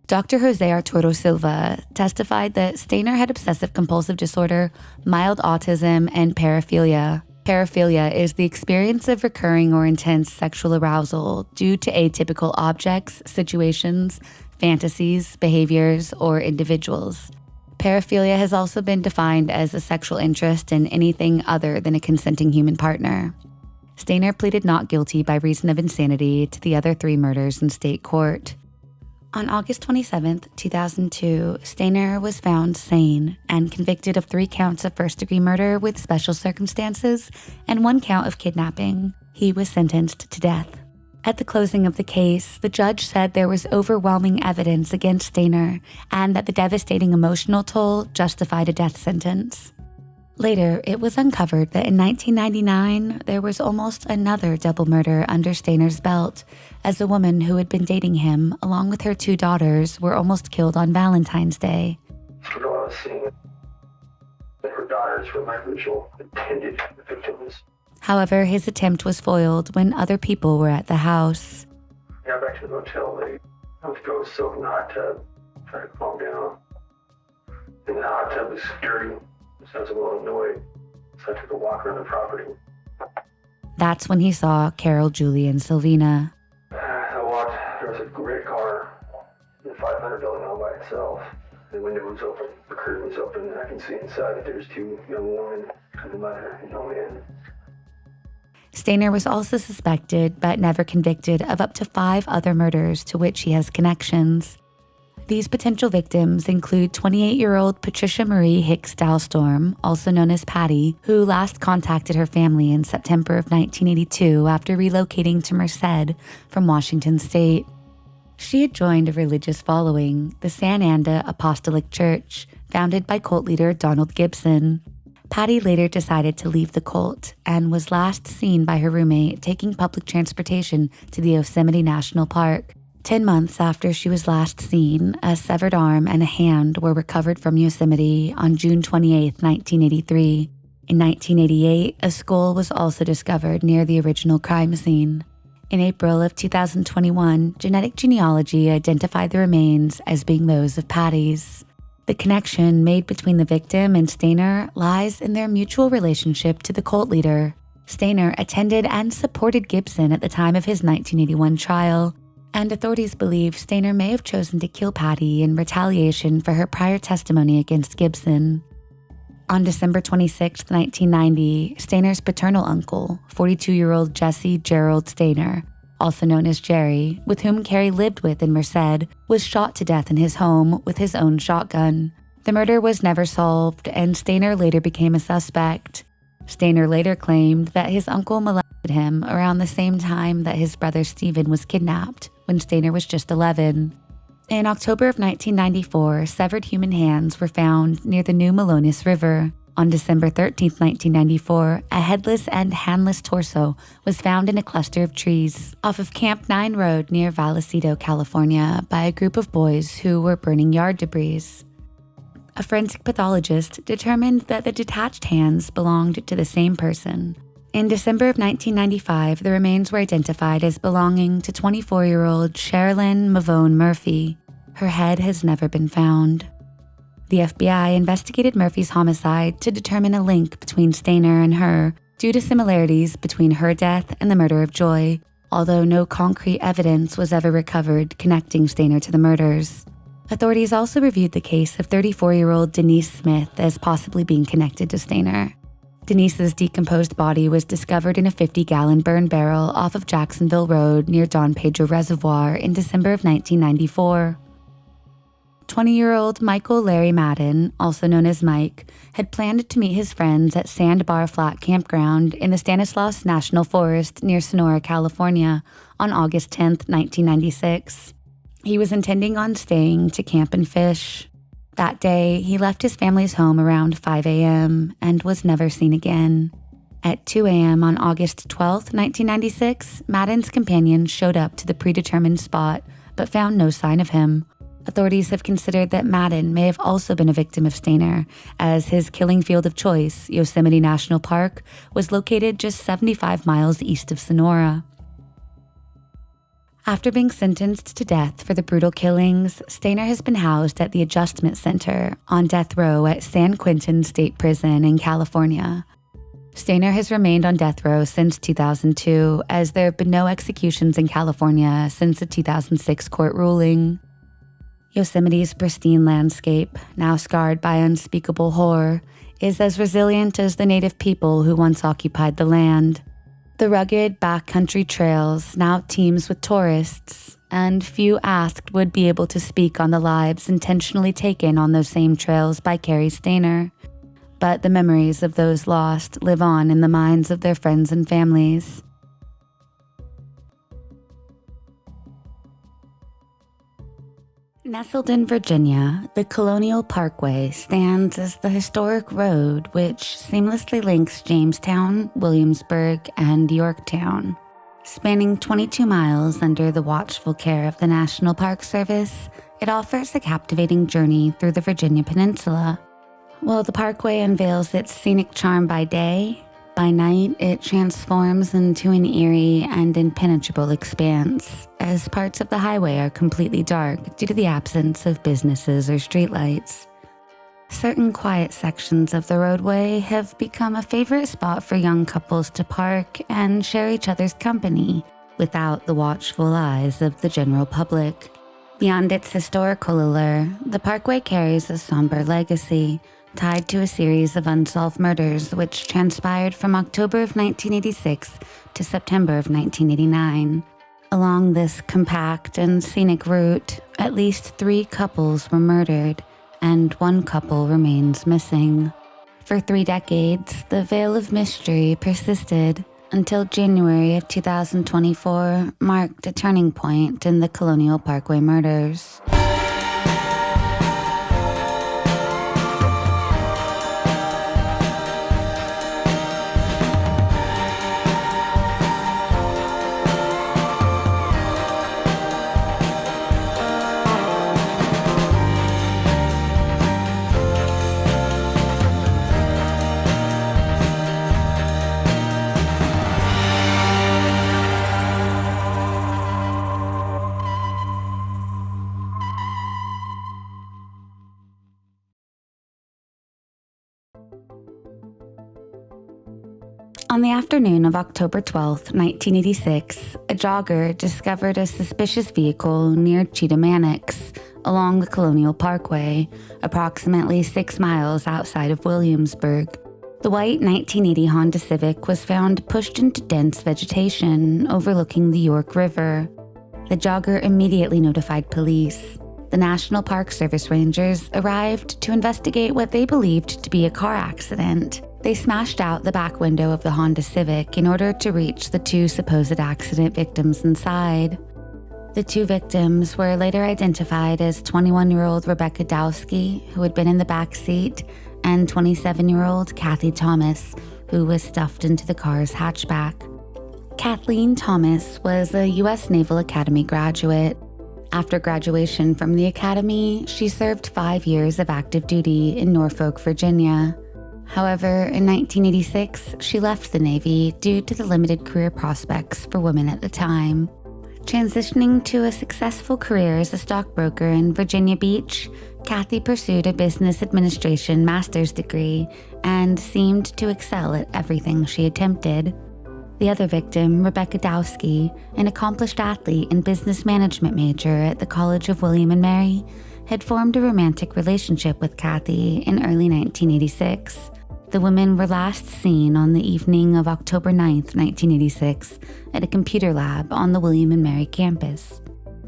Dr. Jose Arturo Silva testified that Stainer had obsessive-compulsive disorder, mild autism, and paraphilia. Paraphilia is the experience of recurring or intense sexual arousal due to atypical objects, situations, fantasies, behaviors, or individuals. Paraphilia has also been defined as a sexual interest in anything other than a consenting human partner. Stainer pleaded not guilty by reason of insanity to the other 3 murders in state court. On August 27, 2002, Stainer was found sane and convicted of 3 counts of first-degree murder with special circumstances and 1 count of kidnapping. He was sentenced to death. At the closing of the case, the judge said there was overwhelming evidence against Stainer and that the devastating emotional toll justified a death sentence. Later, it was uncovered that in 1999, there was almost another double murder under Stainer's belt, as a woman who had been dating him, along with her 2 daughters, were almost killed on Valentine's Day. What I was seeing, that her daughters were my original intended victims. However, his attempt was foiled when other people were at the house. I got back to the motel late. I was going to soak in the hot tub, trying to calm down. And the hot tub was dirty. So I was a little annoyed, so I took a walk around the property. That's when he saw Carol, Julie, and Sylvina. I walked, there was a red car in the 500 building all by itself. The window was open, the curtain was open, and I can see inside that there's 2 young women and a mother and young man. Stainer was also suspected, but never convicted, of up to 5 other murders to which he has connections. These potential victims include 28-year-old Patricia Marie Hicks Dalstorm, also known as Patty, who last contacted her family in September of 1982 after relocating to Merced from Washington State. She had joined a religious following, the San Anda Apostolic Church, founded by cult leader Donald Gibson. Patty later decided to leave the cult and was last seen by her roommate taking public transportation to the Yosemite National Park. 10 months after she was last seen, a severed arm and a hand were recovered from Yosemite on June 28, 1983. In 1988, a skull was also discovered near the original crime scene. In April of 2021, genetic genealogy identified the remains as being those of Patty's. The connection made between the victim and Stainer lies in their mutual relationship to the cult leader. Stainer attended and supported Gibson at the time of his 1981 trial, and authorities believe Stainer may have chosen to kill Patty in retaliation for her prior testimony against Gibson. On December 26, 1990, Stainer's paternal uncle, 42-year-old Jesse Gerald Stainer, also known as Jerry, with whom Carrie lived with in Merced, was shot to death in his home with his own shotgun. The murder was never solved, and Stainer later became a suspect. Stainer later claimed that his uncle molested him around the same time that his brother Stephen was kidnapped, when Stainer was just 11. In October of 1994, severed human hands were found near the New Melones River. On December 13, 1994, a headless and handless torso was found in a cluster of trees off of Camp 9 Road near Vallecito, California, by a group of boys who were burning yard debris. A forensic pathologist determined that the detached hands belonged to the same person. In December of 1995, the remains were identified as belonging to 24-year-old Sherilyn Mavone Murphy. Her head has never been found. The FBI investigated Murphy's homicide to determine a link between Stainer and her due to similarities between her death and the murder of Joy, although no concrete evidence was ever recovered connecting Stainer to the murders. Authorities also reviewed the case of 34-year-old Denise Smith as possibly being connected to Stainer. Denise's decomposed body was discovered in a 50-gallon burn barrel off of Jacksonville Road near Don Pedro Reservoir in December of 1994. 20-year-old Michael Larry Madden, also known as Mike, had planned to meet his friends at Sandbar Flat Campground in the Stanislaus National Forest near Sonora, California, on August 10, 1996. He was intending on staying to camp and fish. That day, he left his family's home around 5 a.m. and was never seen again. At 2 a.m. on August 12, 1996, Madden's companion showed up to the predetermined spot, but found no sign of him. Authorities have considered that Madden may have also been a victim of Stainer, as his killing field of choice, Yosemite National Park, was located just 75 miles east of Sonora. After being sentenced to death for the brutal killings, Stainer has been housed at the Adjustment Center on death row at San Quentin State Prison in California. Stainer has remained on death row since 2002, as there have been no executions in California since the 2006 court ruling. Yosemite's pristine landscape, now scarred by unspeakable horror, is as resilient as the native people who once occupied the land. The rugged backcountry trails now teems with tourists, and few asked would be able to speak on the lives intentionally taken on those same trails by Carrie Stainer. But the memories of those lost live on in the minds of their friends and families. Nestled in Virginia, the Colonial Parkway stands as the historic road which seamlessly links Jamestown, Williamsburg, and Yorktown. Spanning 22 miles under the watchful care of the National Park Service, it offers a captivating journey through the Virginia Peninsula. While the Parkway unveils its scenic charm by day, by night it transforms into an eerie and impenetrable expanse, as parts of the highway are completely dark due to the absence of businesses or streetlights. Certain quiet sections of the roadway have become a favorite spot for young couples to park and share each other's company without the watchful eyes of the general public. Beyond its historical allure, the Parkway carries a somber legacy, tied to a series of unsolved murders which transpired from October of 1986 to September of 1989. Along this compact and scenic route, at least 3 couples were murdered, and 1 couple remains missing. For 3 decades, the veil of mystery persisted until January of 2024 marked a turning point in the Colonial Parkway murders. On the afternoon of October 12, 1986, a jogger discovered a suspicious vehicle near Cheatham Annex along the Colonial Parkway, approximately 6 miles outside of Williamsburg. The white 1980 Honda Civic was found pushed into dense vegetation overlooking the York River. The jogger immediately notified police. The National Park Service Rangers arrived to investigate what they believed to be a car accident. They smashed out the back window of the Honda Civic in order to reach the 2 supposed accident victims inside. The 2 victims were later identified as 21-year-old Rebecca Dowski, who had been in the back seat, and 27-year-old Kathy Thomas, who was stuffed into the car's hatchback. Kathleen Thomas was a U.S. Naval Academy graduate. After graduation from the academy, she served 5 years of active duty in Norfolk, Virginia. However, in 1986, she left the Navy due to the limited career prospects for women at the time. Transitioning to a successful career as a stockbroker in Virginia Beach, Kathy pursued a business administration master's degree and seemed to excel at everything she attempted. The other victim, Rebecca Dowski, an accomplished athlete and business management major at the College of William and Mary, had formed a romantic relationship with Kathy in early 1986. The women were last seen on the evening of October 9, 1986, at a computer lab on the William and Mary campus.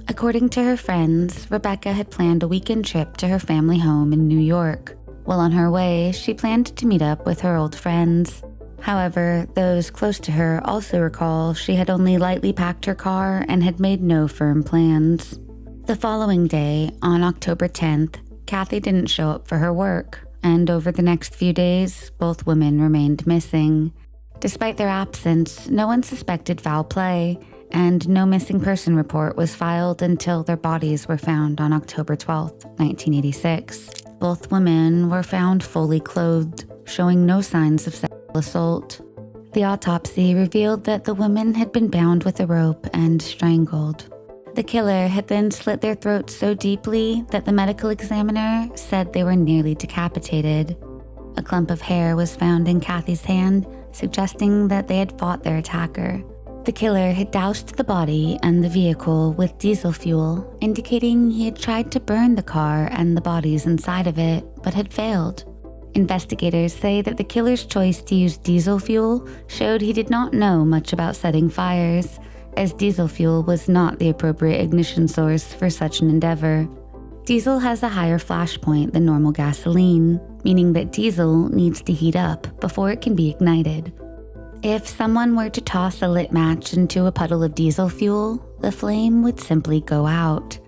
According to her friends, Rebecca had planned a weekend trip to her family home in New York. While on her way, she planned to meet up with her old friends. However, those close to her also recall she had only lightly packed her car and had made no firm plans. The following day, on October 10th, Kathy didn't show up for her work, and over the next few days, both women remained missing. Despite their absence, no one suspected foul play, and no missing person report was filed until their bodies were found on October 12, 1986. Both women were found fully clothed, showing no signs of sexual assault. The autopsy revealed that the women had been bound with a rope and strangled. The killer had then slit their throats so deeply that the medical examiner said they were nearly decapitated. A clump of hair was found in Kathy's hand, suggesting that they had fought their attacker. The killer had doused the body and the vehicle with diesel fuel, indicating he had tried to burn the car and the bodies inside of it, but had failed. Investigators say that the killer's choice to use diesel fuel showed he did not know much about setting fires, as diesel fuel was not the appropriate ignition source for such an endeavor. Diesel has a higher flash point than normal gasoline, meaning that diesel needs to heat up before it can be ignited. If someone were to toss a lit match into a puddle of diesel fuel, the flame would simply go out.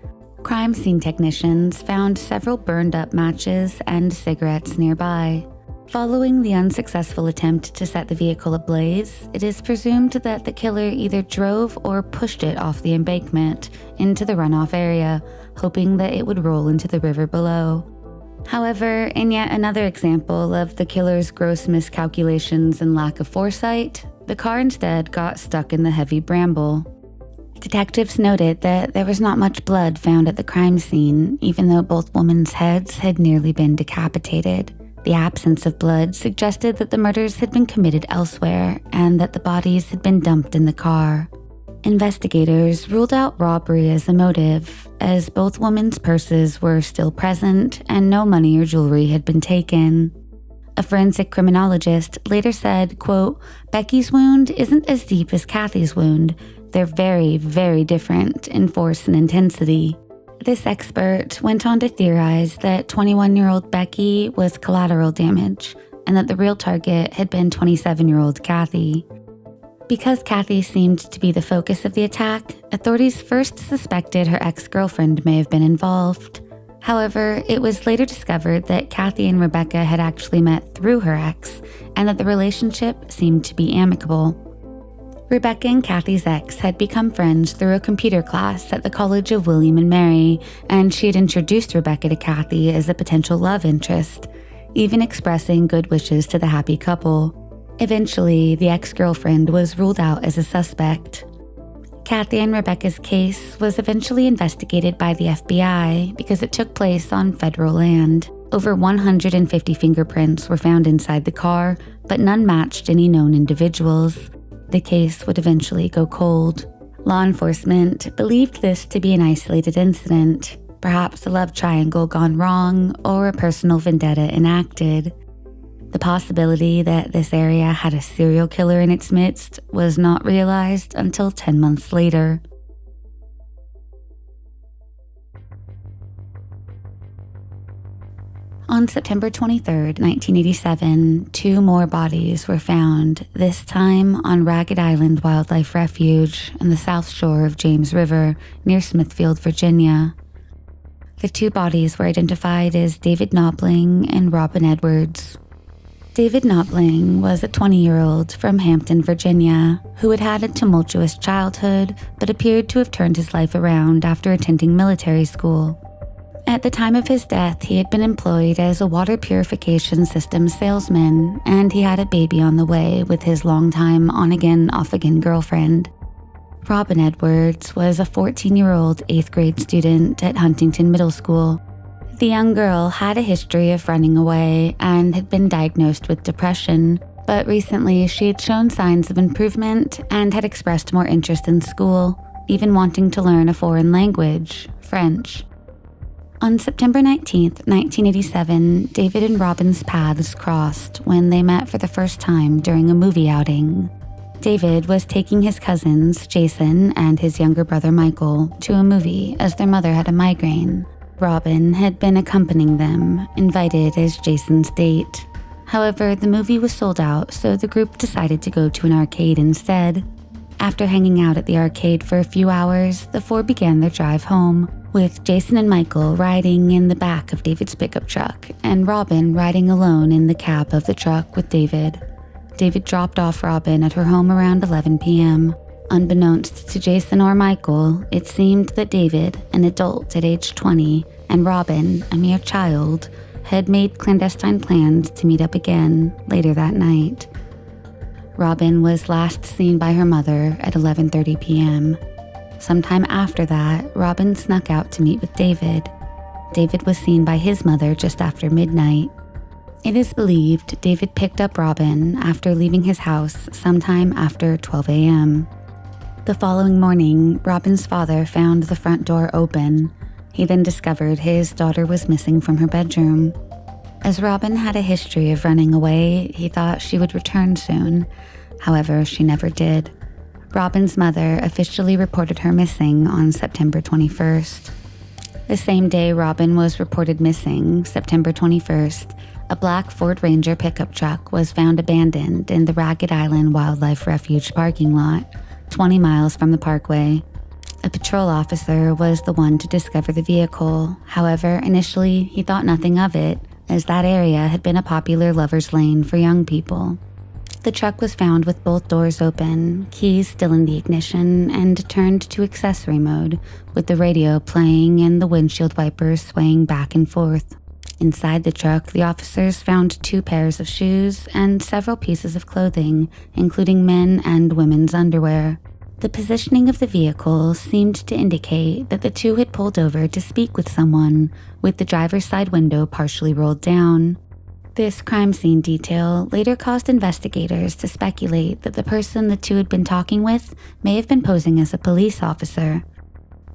Crime scene technicians found several burned-up matches and cigarettes nearby. Following the unsuccessful attempt to set the vehicle ablaze, it is presumed that the killer either drove or pushed it off the embankment into the runoff area, hoping that it would roll into the river below. However, in yet another example of the killer's gross miscalculations and lack of foresight, the car instead got stuck in the heavy bramble. Detectives noted that there was not much blood found at the crime scene, even though both women's heads had nearly been decapitated. The absence of blood suggested that the murders had been committed elsewhere and that the bodies had been dumped in the car. Investigators ruled out robbery as a motive, as both women's purses were still present and no money or jewelry had been taken. A forensic criminologist later said, quote, "Becky's wound isn't as deep as Kathy's wound. They're very, very different in force and intensity." This expert went on to theorize that 21-year-old Becky was collateral damage and that the real target had been 27-year-old Kathy. Because Kathy seemed to be the focus of the attack, authorities first suspected her ex-girlfriend may have been involved. However, it was later discovered that Kathy and Rebecca had actually met through her ex and that the relationship seemed to be amicable. Rebecca and Kathy's ex had become friends through a computer class at the College of William and Mary, and she had introduced Rebecca to Kathy as a potential love interest, even expressing good wishes to the happy couple. Eventually, the ex-girlfriend was ruled out as a suspect. Kathy and Rebecca's case was eventually investigated by the FBI because it took place on federal land. Over 150 fingerprints were found inside the car, but none matched any known individuals. The case would eventually go cold. Law enforcement believed this to be an isolated incident, perhaps a love triangle gone wrong or a personal vendetta enacted. The possibility that this area had a serial killer in its midst was not realized until 10 months later. On September 23, 1987, 2 more bodies were found, this time on Ragged Island Wildlife Refuge in the south shore of James River near Smithfield, Virginia. The 2 bodies were identified as David Knobling and Robin Edwards. David Knobling was a 20-year-old from Hampton, Virginia, who had had a tumultuous childhood but appeared to have turned his life around after attending military school. At the time of his death, he had been employed as a water purification system salesman, and he had a baby on the way with his longtime on-again, off-again girlfriend. Robin Edwards was a 14-year-old 8th grade student at Huntington Middle School. The young girl had a history of running away and had been diagnosed with depression, but recently she had shown signs of improvement and had expressed more interest in school, even wanting to learn a foreign language, French. On September 19, 1987, David and Robin's paths crossed when they met for the first time during a movie outing. David was taking his cousins, Jason and his younger brother Michael, to a movie as their mother had a migraine. Robin had been accompanying them, invited as Jason's date. However, the movie was sold out, so the group decided to go to an arcade instead. After hanging out at the arcade for a few hours, the 4 began their drive home, with Jason and Michael riding in the back of David's pickup truck and Robin riding alone in the cab of the truck with David. David dropped off Robin at her home around 11 p.m. Unbeknownst to Jason or Michael, it seemed that David, an adult at age 20, and Robin, a mere child, had made clandestine plans to meet up again later that night. Robin was last seen by her mother at 11:30 p.m. Sometime after that, Robin snuck out to meet with David. David was seen by his mother just after midnight. It is believed David picked up Robin after leaving his house sometime after 12 a.m. The following morning, Robin's father found the front door open. He then discovered his daughter was missing from her bedroom. As Robin had a history of running away, he thought she would return soon. However, she never did. Robin's mother officially reported her missing on September 21st. The same day Robin was reported missing, September 21st, a black Ford Ranger pickup truck was found abandoned in the Ragged Island Wildlife Refuge parking lot, 20 miles from the Parkway. A patrol officer was the one to discover the vehicle. However, initially he thought nothing of it, as that area had been a popular lover's lane for young people. The truck was found with both doors open, keys still in the ignition, and turned to accessory mode, with the radio playing and the windshield wipers swaying back and forth. Inside the truck, the officers found 2 pairs of shoes and several pieces of clothing, including men and women's underwear. The positioning of the vehicle seemed to indicate that the 2 had pulled over to speak with someone, with the driver's side window partially rolled down. This crime scene detail later caused investigators to speculate that the person the 2 had been talking with may have been posing as a police officer.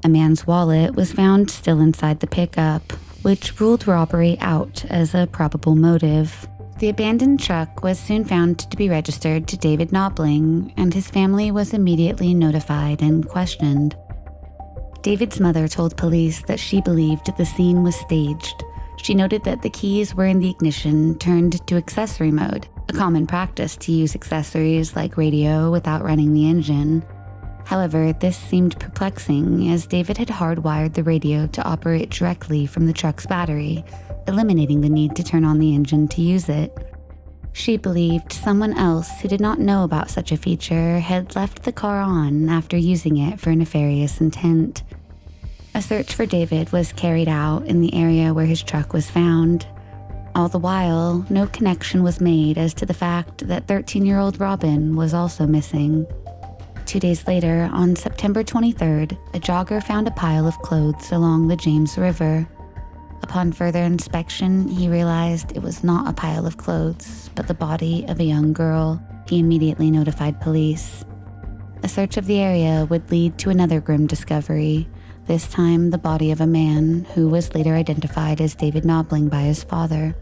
A man's wallet was found still inside the pickup, which ruled robbery out as a probable motive. The abandoned truck was soon found to be registered to David Knobling, and his family was immediately notified and questioned. David's mother told police that she believed the scene was staged. She noted that the keys were in the ignition turned to accessory mode, a common practice to use accessories like radio without running the engine. However, this seemed perplexing as David had hardwired the radio to operate directly from the truck's battery, eliminating the need to turn on the engine to use it. She believed someone else who did not know about such a feature had left the car on after using it for nefarious intent. A search for David was carried out in the area where his truck was found. All the while, no connection was made as to the fact that 13-year-old Robin was also missing. 2 days later, on September 23rd, a jogger found a pile of clothes along the James River. A Upon further inspection, he realized it was not a pile of clothes, but the body of a young girl. He immediately notified police. A search of the area would lead to another grim discovery, this time the body of a man who was later identified as David Knobling by his father.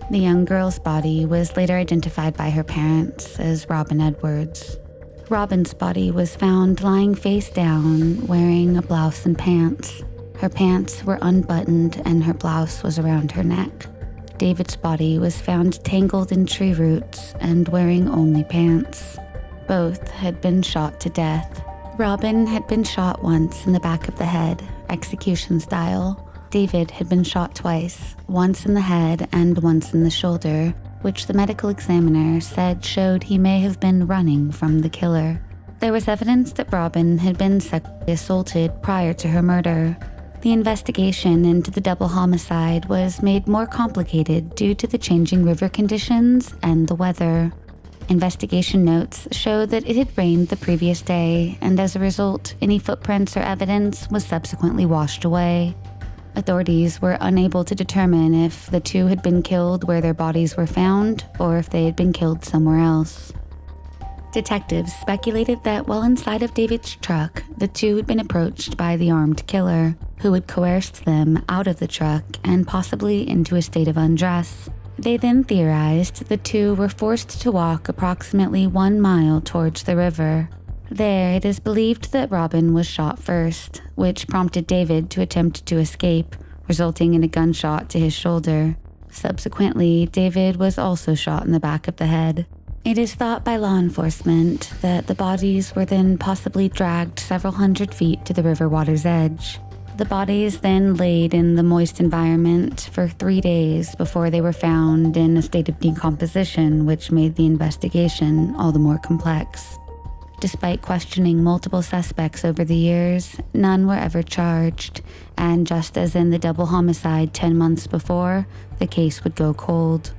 The young girl's body was later identified by her parents as Robin Edwards. Robin's body was found lying face down, wearing a blouse and pants. Her pants were unbuttoned and her blouse was around her neck. David's body was found tangled in tree roots and wearing only pants. Both had been shot to death. Robin had been shot once in the back of the head, execution style. David had been shot twice, once in the head and once in the shoulder, which the medical examiner said showed he may have been running from the killer. There was evidence that Robin had been sexually assaulted prior to her murder. The investigation into the double homicide was made more complicated due to the changing river conditions and the weather. Investigation notes show that it had rained the previous day, and as a result, any footprints or evidence was subsequently washed away. Authorities were unable to determine if the two had been killed where their bodies were found or if they had been killed somewhere else. Detectives speculated that while inside of David's truck, the two had been approached by the armed killer, who had coerced them out of the truck and possibly into a state of undress. They then theorized the two were forced to walk approximately 1 mile towards the river. There, it is believed that Robin was shot first, which prompted David to attempt to escape, resulting in a gunshot to his shoulder. Subsequently, David was also shot in the back of the head. It is thought by law enforcement that the bodies were then possibly dragged several hundred feet to the river water's edge. The bodies then laid in the moist environment for 3 days before they were found in a state of decomposition, which made the investigation all the more complex. Despite questioning multiple suspects over the years, none were ever charged, and just as in the double homicide 10 months before, the case would go cold.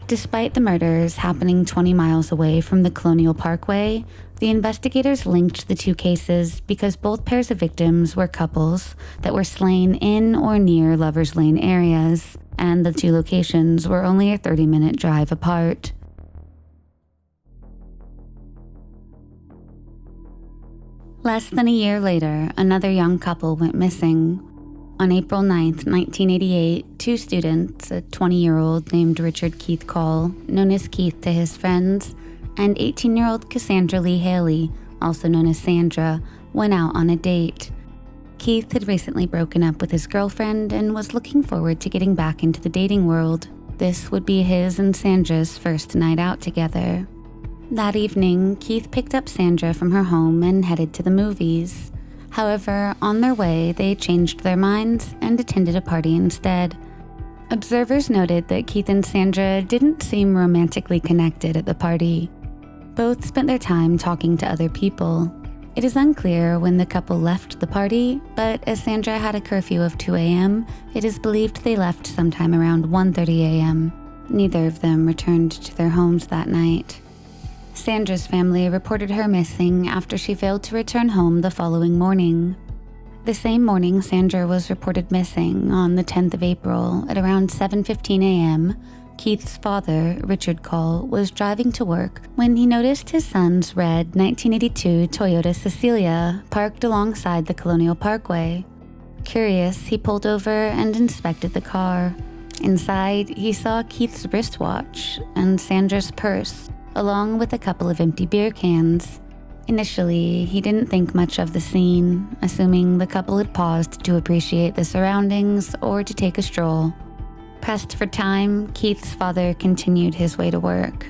Despite the murders happening 20 miles away from the Colonial Parkway, the investigators linked the two cases because both pairs of victims were couples that were slain in or near Lover's Lane areas, and the two locations were only a 30-minute drive apart. Less than a year later, another young couple went missing. On April 9, 1988, two students, a 20-year-old named Richard Keith Call, known as Keith to his friends, and 18-year-old Cassandra Lee Haley, also known as Sandra, went out on a date. Keith had recently broken up with his girlfriend and was looking forward to getting back into the dating world. This would be his and Sandra's first night out together. That evening, Keith picked up Sandra from her home and headed to the movies. However, on their way, they changed their minds and attended a party instead. Observers noted that Keith and Sandra didn't seem romantically connected at the party. Both spent their time talking to other people. It is unclear when the couple left the party, but as Sandra had a curfew of 2 a.m., it is believed they left sometime around 1:30 a.m. Neither of them returned to their homes that night. Sandra's family reported her missing after she failed to return home the following morning. The same morning Sandra was reported missing, on the 10th of April at around 7:15 a.m., Keith's father, Richard Call, was driving to work when he noticed his son's red 1982 Toyota Cecilia parked alongside the Colonial Parkway. Curious, he pulled over and inspected the car. Inside, he saw Keith's wristwatch and Sandra's purse, along with a couple of empty beer cans. Initially, he didn't think much of the scene, assuming the couple had paused to appreciate the surroundings or to take a stroll. Pressed for time, Keith's father continued his way to work.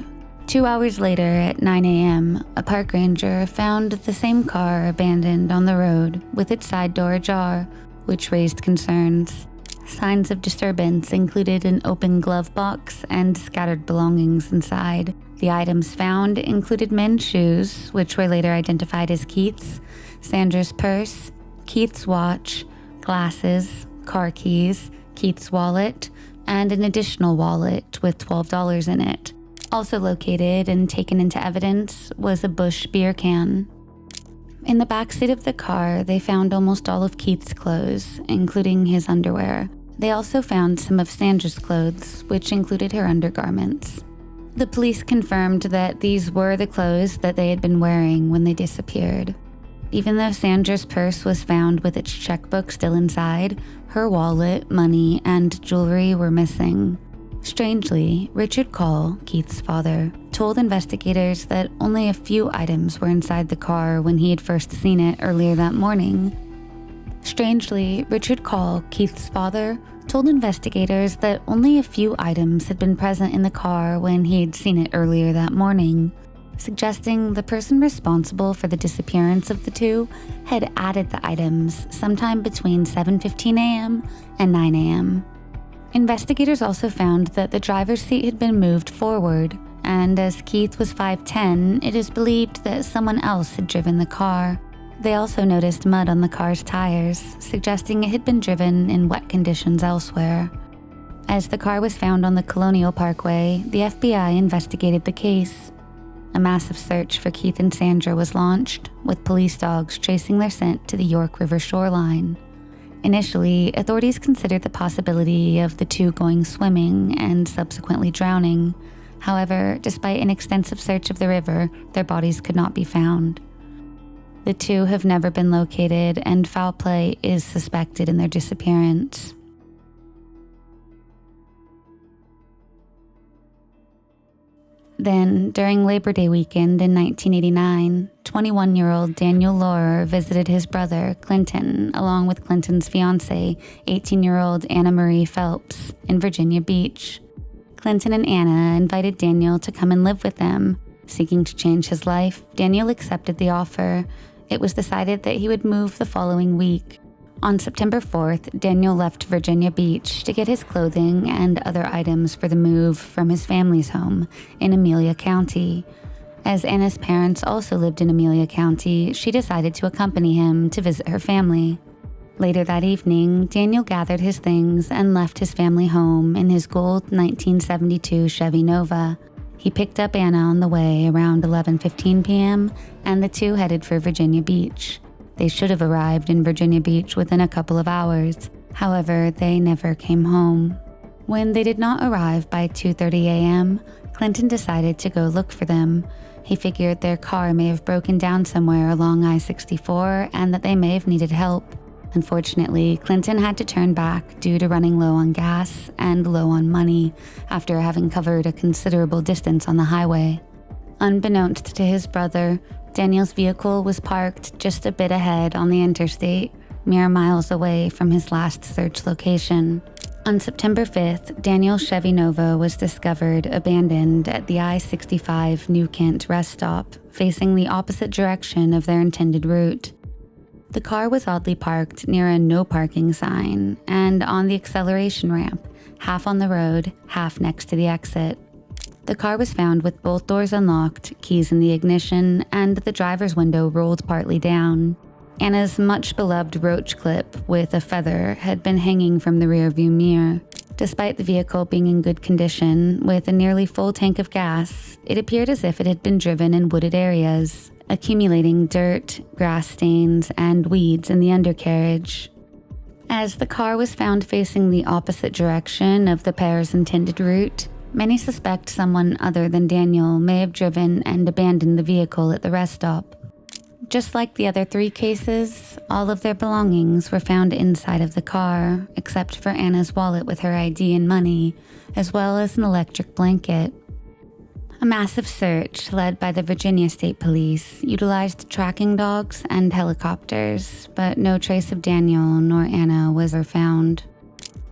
2 hours later, at 9 a.m., a park ranger found the same car abandoned on the road with its side door ajar, which raised concerns. Signs of disturbance included an open glove box and scattered belongings inside. The items found included men's shoes, which were later identified as Keith's, Sandra's purse, Keith's watch, glasses, car keys, Keith's wallet, and an additional wallet with $12 in it. Also located and taken into evidence was a Busch beer can. In the backseat of the car, they found almost all of Keith's clothes, including his underwear. They also found some of Sandra's clothes, which included her undergarments. The police confirmed that these were the clothes that they had been wearing when they disappeared. Even though Sandra's purse was found with its checkbook still inside, her wallet, money, and jewelry were missing. Strangely, Richard Call, Keith's father, told investigators that only a few items were inside the car when he had first seen it earlier that morning. Strangely, Richard Call, Keith's father, told investigators that only a few items had been present in the car when he had seen it earlier that morning, suggesting the person responsible for the disappearance of the two had added the items sometime between 7:15 a.m. and 9 a.m. Investigators also found that the driver's seat had been moved forward, and as Keith was 5'10", it is believed that someone else had driven the car. They also noticed mud on the car's tires, suggesting it had been driven in wet conditions elsewhere. As the car was found on the Colonial Parkway, the FBI investigated the case. A massive search for Keith and Sandra was launched, with police dogs tracing their scent to the York River shoreline. Initially, authorities considered the possibility of the two going swimming and subsequently drowning. However, despite an extensive search of the river, their bodies could not be found. The two have never been located, and foul play is suspected in their disappearance. Then, during Labor Day weekend in 1989, 21-year-old Daniel Laurer visited his brother, Clinton, along with Clinton's fiancée, 18-year-old Anna Marie Phelps, in Virginia Beach. Clinton and Anna invited Daniel to come and live with them. Seeking to change his life, Daniel accepted the offer. It was decided that he would move the following week. On September 4th, Daniel left Virginia Beach to get his clothing and other items for the move from his family's home in Amelia County. As Anna's parents also lived in Amelia County, she decided to accompany him to visit her family. Later that evening, Daniel gathered his things and left his family home in his gold 1972 Chevy Nova. He picked up Anna on the way around 11:15 p.m., and the two headed for Virginia Beach. They should have arrived in Virginia Beach within a couple of hours. However, they never came home. When they did not arrive by 2:30 a.m., Clinton decided to go look for them. He figured their car may have broken down somewhere along I-64 and that they may have needed help. Unfortunately, Clinton had to turn back due to running low on gas and low on money after having covered a considerable distance on the highway. Unbeknownst to his brother, Daniel's vehicle was parked just a bit ahead on the interstate, mere miles away from his last search location. On September 5th, Daniel's Chevy Nova was discovered abandoned at the I-65 New Kent rest stop, facing the opposite direction of their intended route. The car was oddly parked near a no parking sign and on the acceleration ramp, half on the road, half next to the exit. The car was found with both doors unlocked, keys in the ignition, and the driver's window rolled partly down. Anna's much-beloved roach clip with a feather had been hanging from the rearview mirror. Despite the vehicle being in good condition, with a nearly full tank of gas, it appeared as if it had been driven in wooded areas, accumulating dirt, grass stains, and weeds in the undercarriage. As the car was found facing the opposite direction of the pair's intended route, many suspect someone other than Daniel may have driven and abandoned the vehicle at the rest stop. Just like the other three cases, all of their belongings were found inside of the car, except for Anna's wallet with her ID and money, as well as an electric blanket. A massive search led by the Virginia State Police utilized tracking dogs and helicopters, but no trace of Daniel nor Anna was ever found.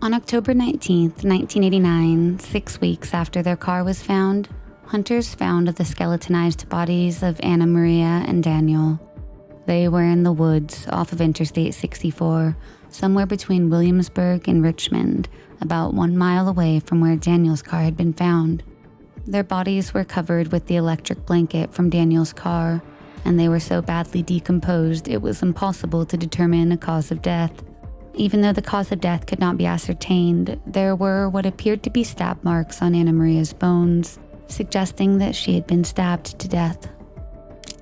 On October 19, 1989, 6 weeks after their car was found, hunters found the skeletonized bodies of Anna Maria and Daniel. They were in the woods off of Interstate 64, somewhere between Williamsburg and Richmond, about 1 mile away from where Daniel's car had been found. Their bodies were covered with the electric blanket from Daniel's car, and they were so badly decomposed it was impossible to determine a cause of death. Even though the cause of death could not be ascertained, there were what appeared to be stab marks on Anna Maria's bones, suggesting that she had been stabbed to death.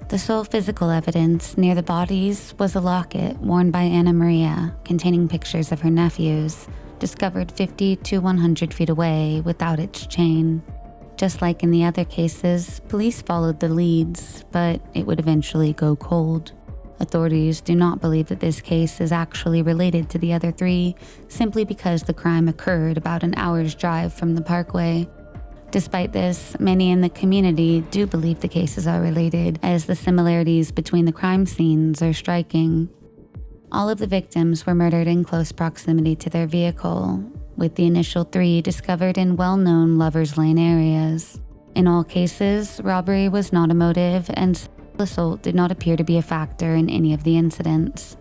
The sole physical evidence near the bodies was a locket worn by Anna Maria containing pictures of her nephews, discovered 50 to 100 feet away without its chain. Just like in the other cases, police followed the leads, but it would eventually go cold. Authorities do not believe that this case is actually related to the other three, simply because the crime occurred about an hour's drive from the Parkway. Despite this, many in the community do believe the cases are related, as the similarities between the crime scenes are striking. All of the victims were murdered in close proximity to their vehicle, with the initial three discovered in well-known Lovers Lane areas. In all cases, robbery was not a motive, and assault did not appear to be a factor in any of the incidents.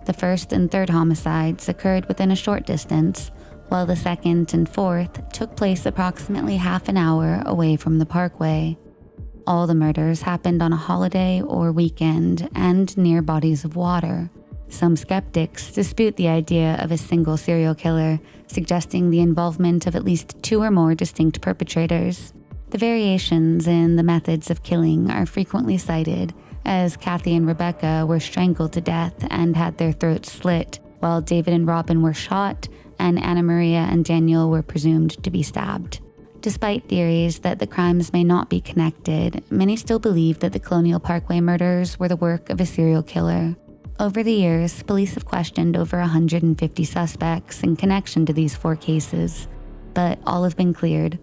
The first and third homicides occurred within a short distance, while the second and fourth took place approximately half an hour away from the Parkway. All the murders happened on a holiday or weekend and near bodies of water. Some skeptics dispute the idea of a single serial killer, suggesting the involvement of at least two or more distinct perpetrators. The variations in the methods of killing are frequently cited, as Kathy and Rebecca were strangled to death and had their throats slit, while David and Robin were shot, and Anna Maria and Daniel were presumed to be stabbed. Despite theories that the crimes may not be connected, many still believe that the Colonial Parkway murders were the work of a serial killer. Over the years, police have questioned over 150 suspects in connection to these four cases, but all have been cleared.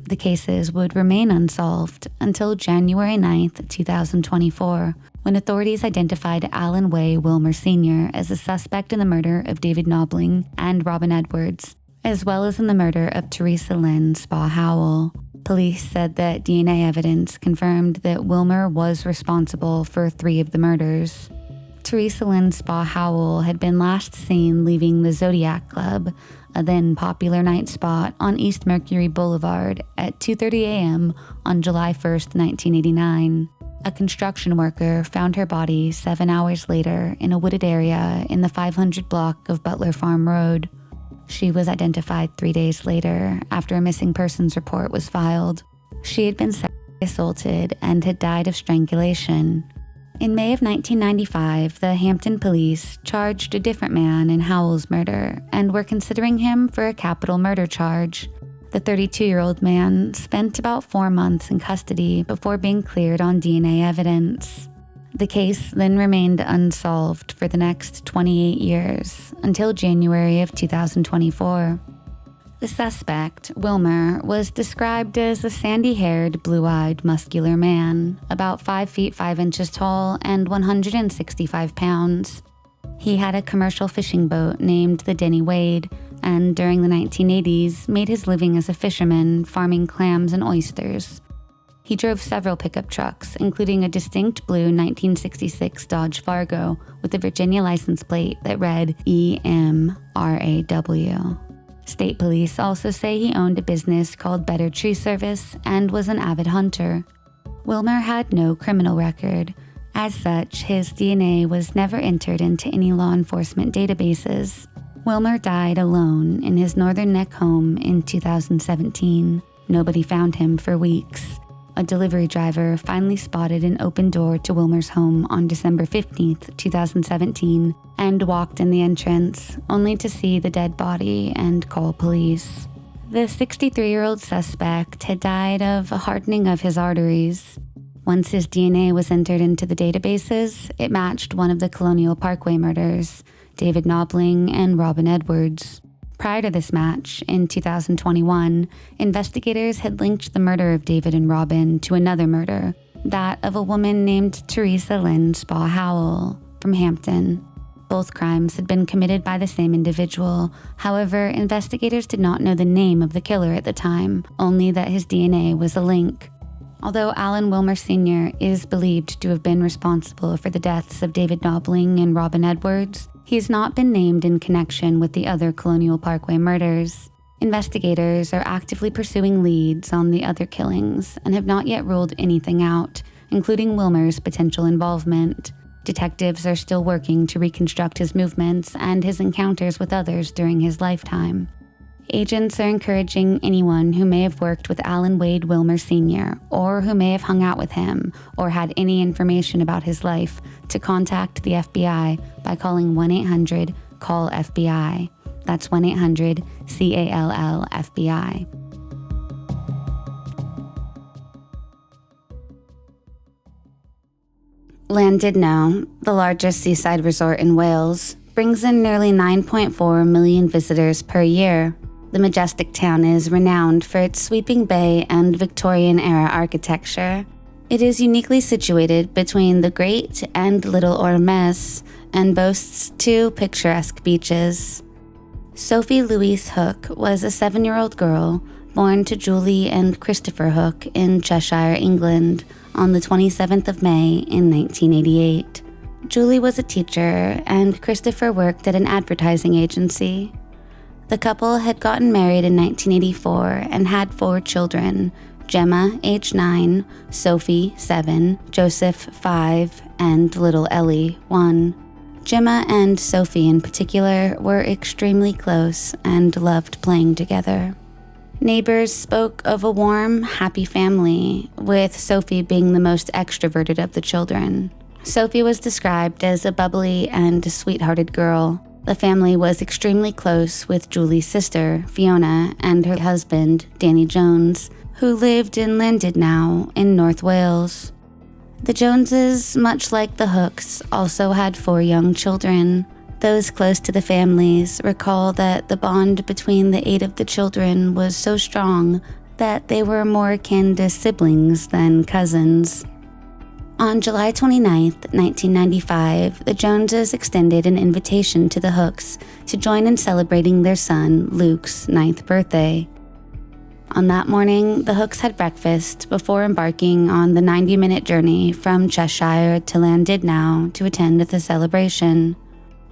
The cases would remain unsolved until January 9th, 2024, when authorities identified Alan Way Wilmer Sr. as a suspect in the murder of David Knobling and Robin Edwards, as well as in the murder of Teresa Lynn Spa Howell. Police said that DNA evidence confirmed that Wilmer was responsible for 3 of the murders. Teresa Lynn Spa Howell had been last seen leaving the Zodiac Club, a then popular night spot on East Mercury Boulevard, at 2:30 a.m. on July 1st, 1989. A construction worker found her body 7 hours later in a wooded area in the 500 block of Butler Farm Road. She was identified 3 days later after a missing persons report was filed. She had been sexually assaulted and had died of strangulation. In May of 1995, the Hampton police charged a different man in Howell's murder and were considering him for a capital murder charge. The 32-year-old man spent about 4 months in custody before being cleared on DNA evidence. The case then remained unsolved for the next 28 years, until January of 2024. The suspect, Wilmer, was described as a sandy-haired, blue-eyed, muscular man, about 5 feet 5 inches tall and 165 pounds. He had a commercial fishing boat named the Denny Wade, and during the 1980s made his living as a fisherman, farming clams and oysters. He drove several pickup trucks, including a distinct blue 1966 Dodge Fargo with a Virginia license plate that read EMRAW. State police also say he owned a business called Better Tree Service and was an avid hunter. Wilmer had no criminal record. As such, his DNA was never entered into any law enforcement databases. Wilmer died alone in his Northern Neck home in 2017. Nobody found him for weeks. A delivery driver finally spotted an open door to Wilmer's home on December 15th, 2017, and walked in the entrance, only to see the dead body and call police. The 63-year-old suspect had died of a hardening of his arteries. Once his DNA was entered into the databases, it matched one of the Colonial Parkway murders, David Knobling and Robin Edwards. Prior to this match, in 2021, investigators had linked the murder of David and Robin to another murder, that of a woman named Teresa Lynn Spa Howell from Hampton. Both crimes had been committed by the same individual. However, investigators did not know the name of the killer at the time, only that his DNA was a link. Although Alan Wilmer Sr. is believed to have been responsible for the deaths of David Knobling and Robin Edwards, he has not been named in connection with the other Colonial Parkway murders. Investigators are actively pursuing leads on the other killings and have not yet ruled anything out, including Wilmer's potential involvement. Detectives are still working to reconstruct his movements and his encounters with others during his lifetime. Agents are encouraging anyone who may have worked with Alan Wade Wilmer Sr. or who may have hung out with him or had any information about his life to contact the FBI by calling 1-800-CALL-FBI. That's 1-800-CALL-FBI. Llandudno, the largest seaside resort in Wales, brings in nearly 9.4 million visitors per year. The majestic town is renowned for its sweeping bay and Victorian-era architecture. It is uniquely situated between the Great and Little Ormes and boasts 2 picturesque beaches. Sophie Louise Hook was a 7-year-old girl born to Julie and Christopher Hook in Cheshire, England, on the 27th of May in 1988. Julie was a teacher and Christopher worked at an advertising agency. The couple had gotten married in 1984 and had 4 children: Gemma, age 9, Sophie, 7, Joseph, 5, and little Ellie, 1. Gemma and Sophie in particular were extremely close and loved playing together. Neighbors spoke of a warm, happy family, with Sophie being the most extroverted of the children. Sophie was described as a bubbly and sweet-hearted girl. The family was extremely close with Julie's sister, Fiona, and her husband, Danny Jones, who lived in Llandudno in North Wales. The Joneses, much like the Hooks, also had 4 young children. Those close to the families recall that the bond between the 8 of the children was so strong that they were more akin to siblings than cousins. On July 29, 1995, the Joneses extended an invitation to the Hooks to join in celebrating their son, Luke's 9th birthday. On that morning, the Hooks had breakfast before embarking on the 90-minute journey from Cheshire to Llandudno to attend the celebration.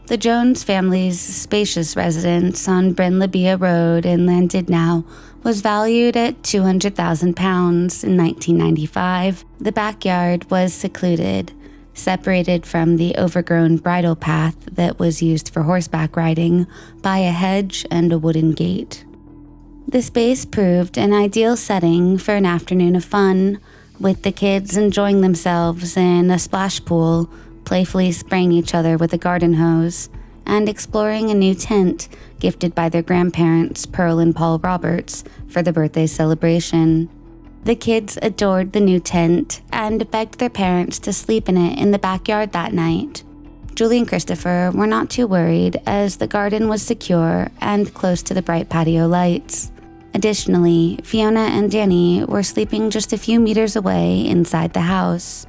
The Jones family's spacious residence on Bryn Libya Road in Llandudno was valued at £200,000 in 1995. The backyard was secluded, separated from the overgrown bridle path that was used for horseback riding by a hedge and a wooden gate. The space proved an ideal setting for an afternoon of fun, with the kids enjoying themselves in a splash pool, playfully spraying each other with a garden hose, and exploring a new tent gifted by their grandparents, Pearl and Paul Roberts, for the birthday celebration. The kids adored the new tent and begged their parents to sleep in it in the backyard that night. Julie and Christopher were not too worried, as the garden was secure and close to the bright patio lights. Additionally, Fiona and Danny were sleeping just a few meters away inside the house.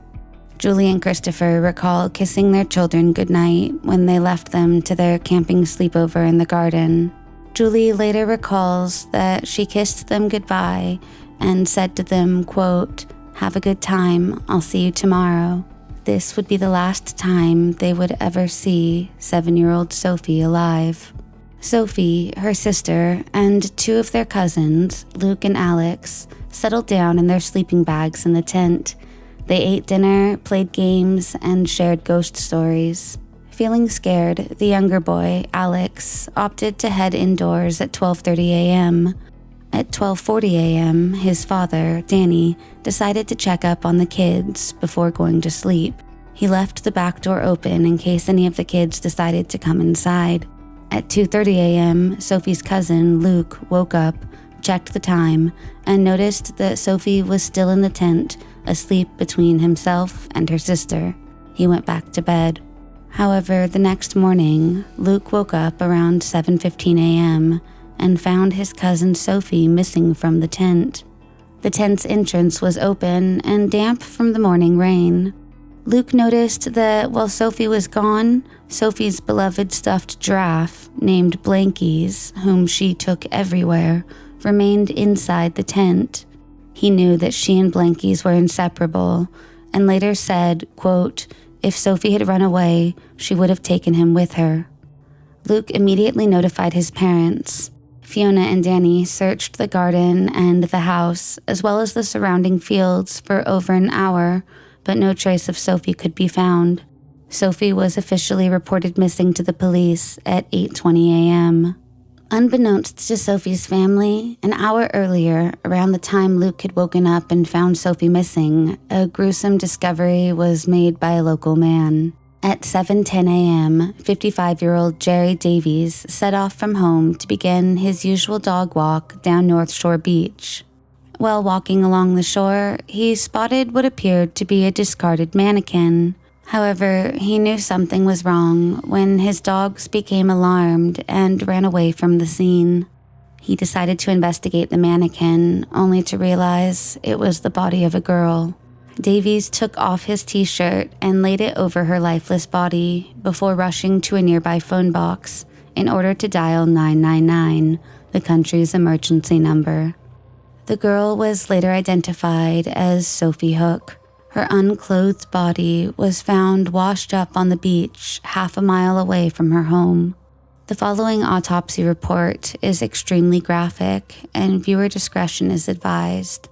Julie and Christopher recall kissing their children goodnight when they left them to their camping sleepover in the garden. Julie later recalls that she kissed them goodbye and said to them, quote, "Have a good time, I'll see you tomorrow." This would be the last time they would ever see 7-year-old Sophie alive. Sophie, her sister, and 2 of their cousins, Luke and Alex, settled down in their sleeping bags in the tent. They ate dinner, played games, and shared ghost stories. Feeling scared, the younger boy, Alex, opted to head indoors at 12:30 a.m. At 12:40 a.m., his father, Danny, decided to check up on the kids before going to sleep. He left the back door open in case any of the kids decided to come inside. At 2:30 a.m., Sophie's cousin, Luke, woke up, checked the time, and noticed that Sophie was still in the tent, asleep between himself and her sister. He went back to bed. However, the next morning, Luke woke up around 7:15 a.m. and found his cousin Sophie missing from the tent. The tent's entrance was open and damp from the morning rain. Luke noticed that while Sophie was gone, Sophie's beloved stuffed giraffe, named Blankies, whom she took everywhere, remained inside the tent. He knew that she and Blankies were inseparable, and later said, quote, "If Sophie had run away, she would have taken him with her." Luke immediately notified his parents. Fiona and Danny searched the garden and the house, as well as the surrounding fields, for over an hour, but no trace of Sophie could be found. Sophie was officially reported missing to the police at 8:20 a.m. Unbeknownst to Sophie's family, an hour earlier, around the time Luke had woken up and found Sophie missing, a gruesome discovery was made by a local man. At 7:10 a.m., 55-year-old Jerry Davies set off from home to begin his usual dog walk down North Shore Beach. While walking along the shore, he spotted what appeared to be a discarded mannequin. However, he knew something was wrong when his dogs became alarmed and ran away from the scene. He decided to investigate the mannequin, only to realize it was the body of a girl. Davies took off his t-shirt and laid it over her lifeless body before rushing to a nearby phone box in order to dial 999, the country's emergency number. The girl was later identified as Sophie Hook. Her unclothed body was found washed up on the beach half a mile away from her home. The following autopsy report is extremely graphic, and viewer discretion is advised.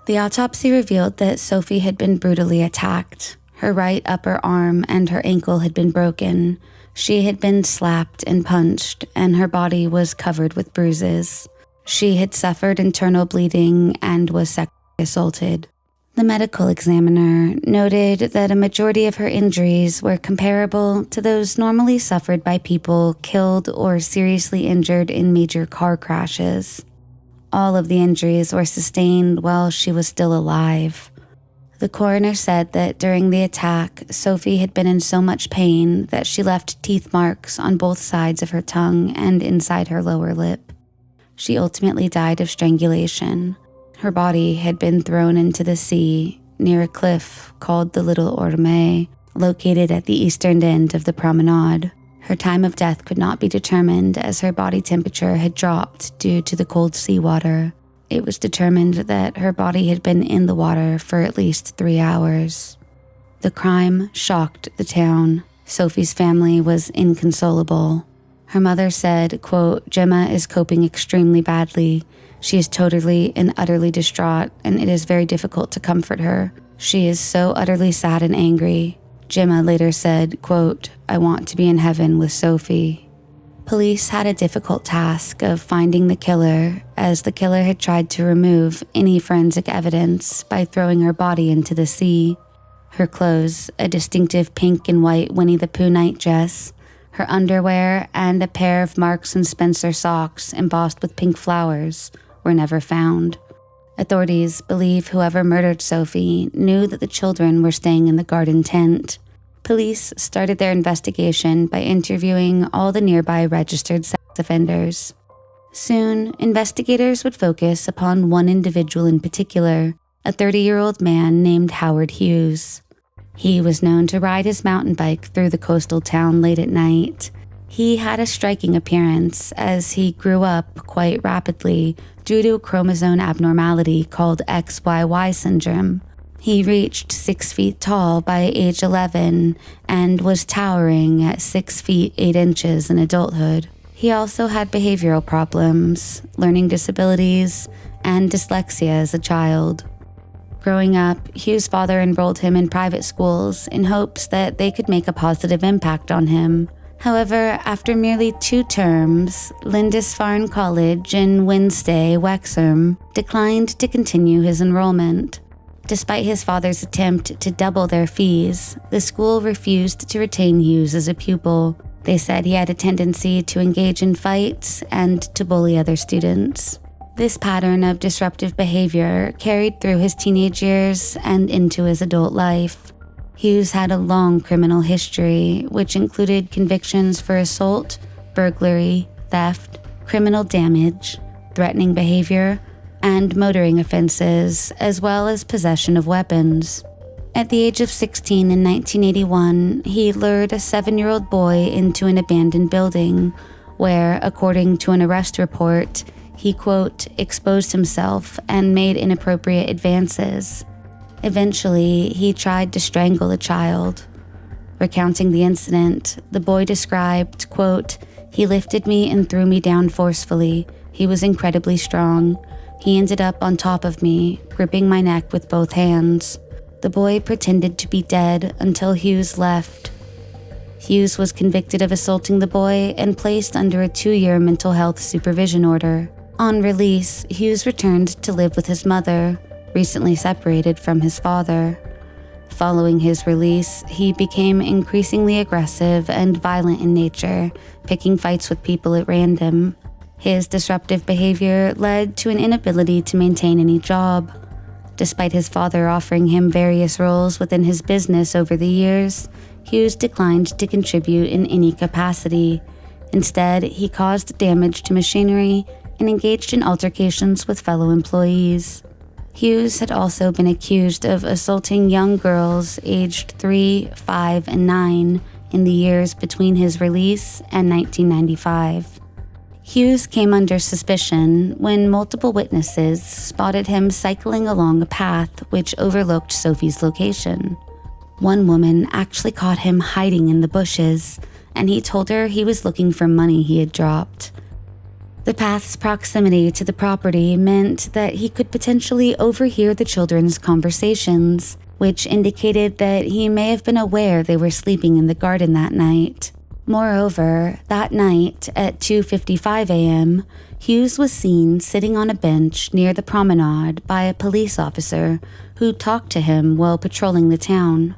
The autopsy revealed that Sophie had been brutally attacked. Her right upper arm and her ankle had been broken. She had been slapped and punched, and her body was covered with bruises. She had suffered internal bleeding and was sexually assaulted. The medical examiner noted that a majority of her injuries were comparable to those normally suffered by people killed or seriously injured in major car crashes. All of the injuries were sustained while she was still alive. The coroner said that during the attack, Sophie had been in so much pain that she left teeth marks on both sides of her tongue and inside her lower lip. She ultimately died of strangulation. Her body had been thrown into the sea near a cliff called the Little Orme, located at the eastern end of the promenade. Her time of death could not be determined as her body temperature had dropped due to the cold seawater. It was determined that her body had been in the water for at least 3 hours. The crime shocked the town. Sophie's family was inconsolable. Her mother said, quote, "Gemma is coping extremely badly. She is totally and utterly distraught, and it is very difficult to comfort her. She is so utterly sad and angry." Gemma later said, quote, "I want to be in heaven with Sophie." Police had a difficult task of finding the killer, as the killer had tried to remove any forensic evidence by throwing her body into the sea. Her clothes, a distinctive pink and white Winnie the Pooh night dress, her underwear, and a pair of Marks & Spencer socks embossed with pink flowers were never found. Authorities believe whoever murdered Sophie knew that the children were staying in the garden tent. Police started their investigation by interviewing all the nearby registered sex offenders. Soon, investigators would focus upon one individual in particular, a 30-year-old man named Howard Hughes. He was known to ride his mountain bike through the coastal town late at night. He had a striking appearance as he grew up quite rapidly due to a chromosome abnormality called XYY syndrome. He reached 6 feet tall by age 11 and was towering at 6 feet 8 inches in adulthood. He also had behavioral problems, learning disabilities, and dyslexia as a child. Growing up, Hugh's father enrolled him in private schools in hopes that they could make a positive impact on him. However, after merely 2 terms, Lindisfarne College in Wednesday, Wexham, declined to continue his enrollment. Despite his father's attempt to double their fees, the school refused to retain Hughes as a pupil. They said he had a tendency to engage in fights and to bully other students. This pattern of disruptive behavior carried through his teenage years and into his adult life. Hughes had a long criminal history, which included convictions for assault, burglary, theft, criminal damage, threatening behavior, and motoring offenses, as well as possession of weapons. At the age of 16 in 1981, he lured a 7-year-old boy into an abandoned building, where, according to an arrest report, he, quote, exposed himself and made inappropriate advances. Eventually, he tried to strangle a child. Recounting the incident, the boy described, quote, "He lifted me and threw me down forcefully. He was incredibly strong. He ended up on top of me, gripping my neck with both hands. The boy pretended to be dead until Hughes left." Hughes was convicted of assaulting the boy and placed under a 2-year mental health supervision order. On release, Hughes returned to live with his mother, recently separated from his father. Following his release, he became increasingly aggressive and violent in nature, picking fights with people at random. His disruptive behavior led to an inability to maintain any job. Despite his father offering him various roles within his business over the years, Hughes declined to contribute in any capacity. Instead, he caused damage to machinery and engaged in altercations with fellow employees. Hughes had also been accused of assaulting young girls aged 3, 5, and 9 in the years between his release and 1995. Hughes came under suspicion when multiple witnesses spotted him cycling along a path which overlooked Sophie's location. One woman actually caught him hiding in the bushes, and he told her he was looking for money he had dropped. The path's proximity to the property meant that he could potentially overhear the children's conversations, which indicated that he may have been aware they were sleeping in the garden that night. Moreover, that night at 2:55 a.m., Hughes was seen sitting on a bench near the promenade by a police officer who talked to him while patrolling the town.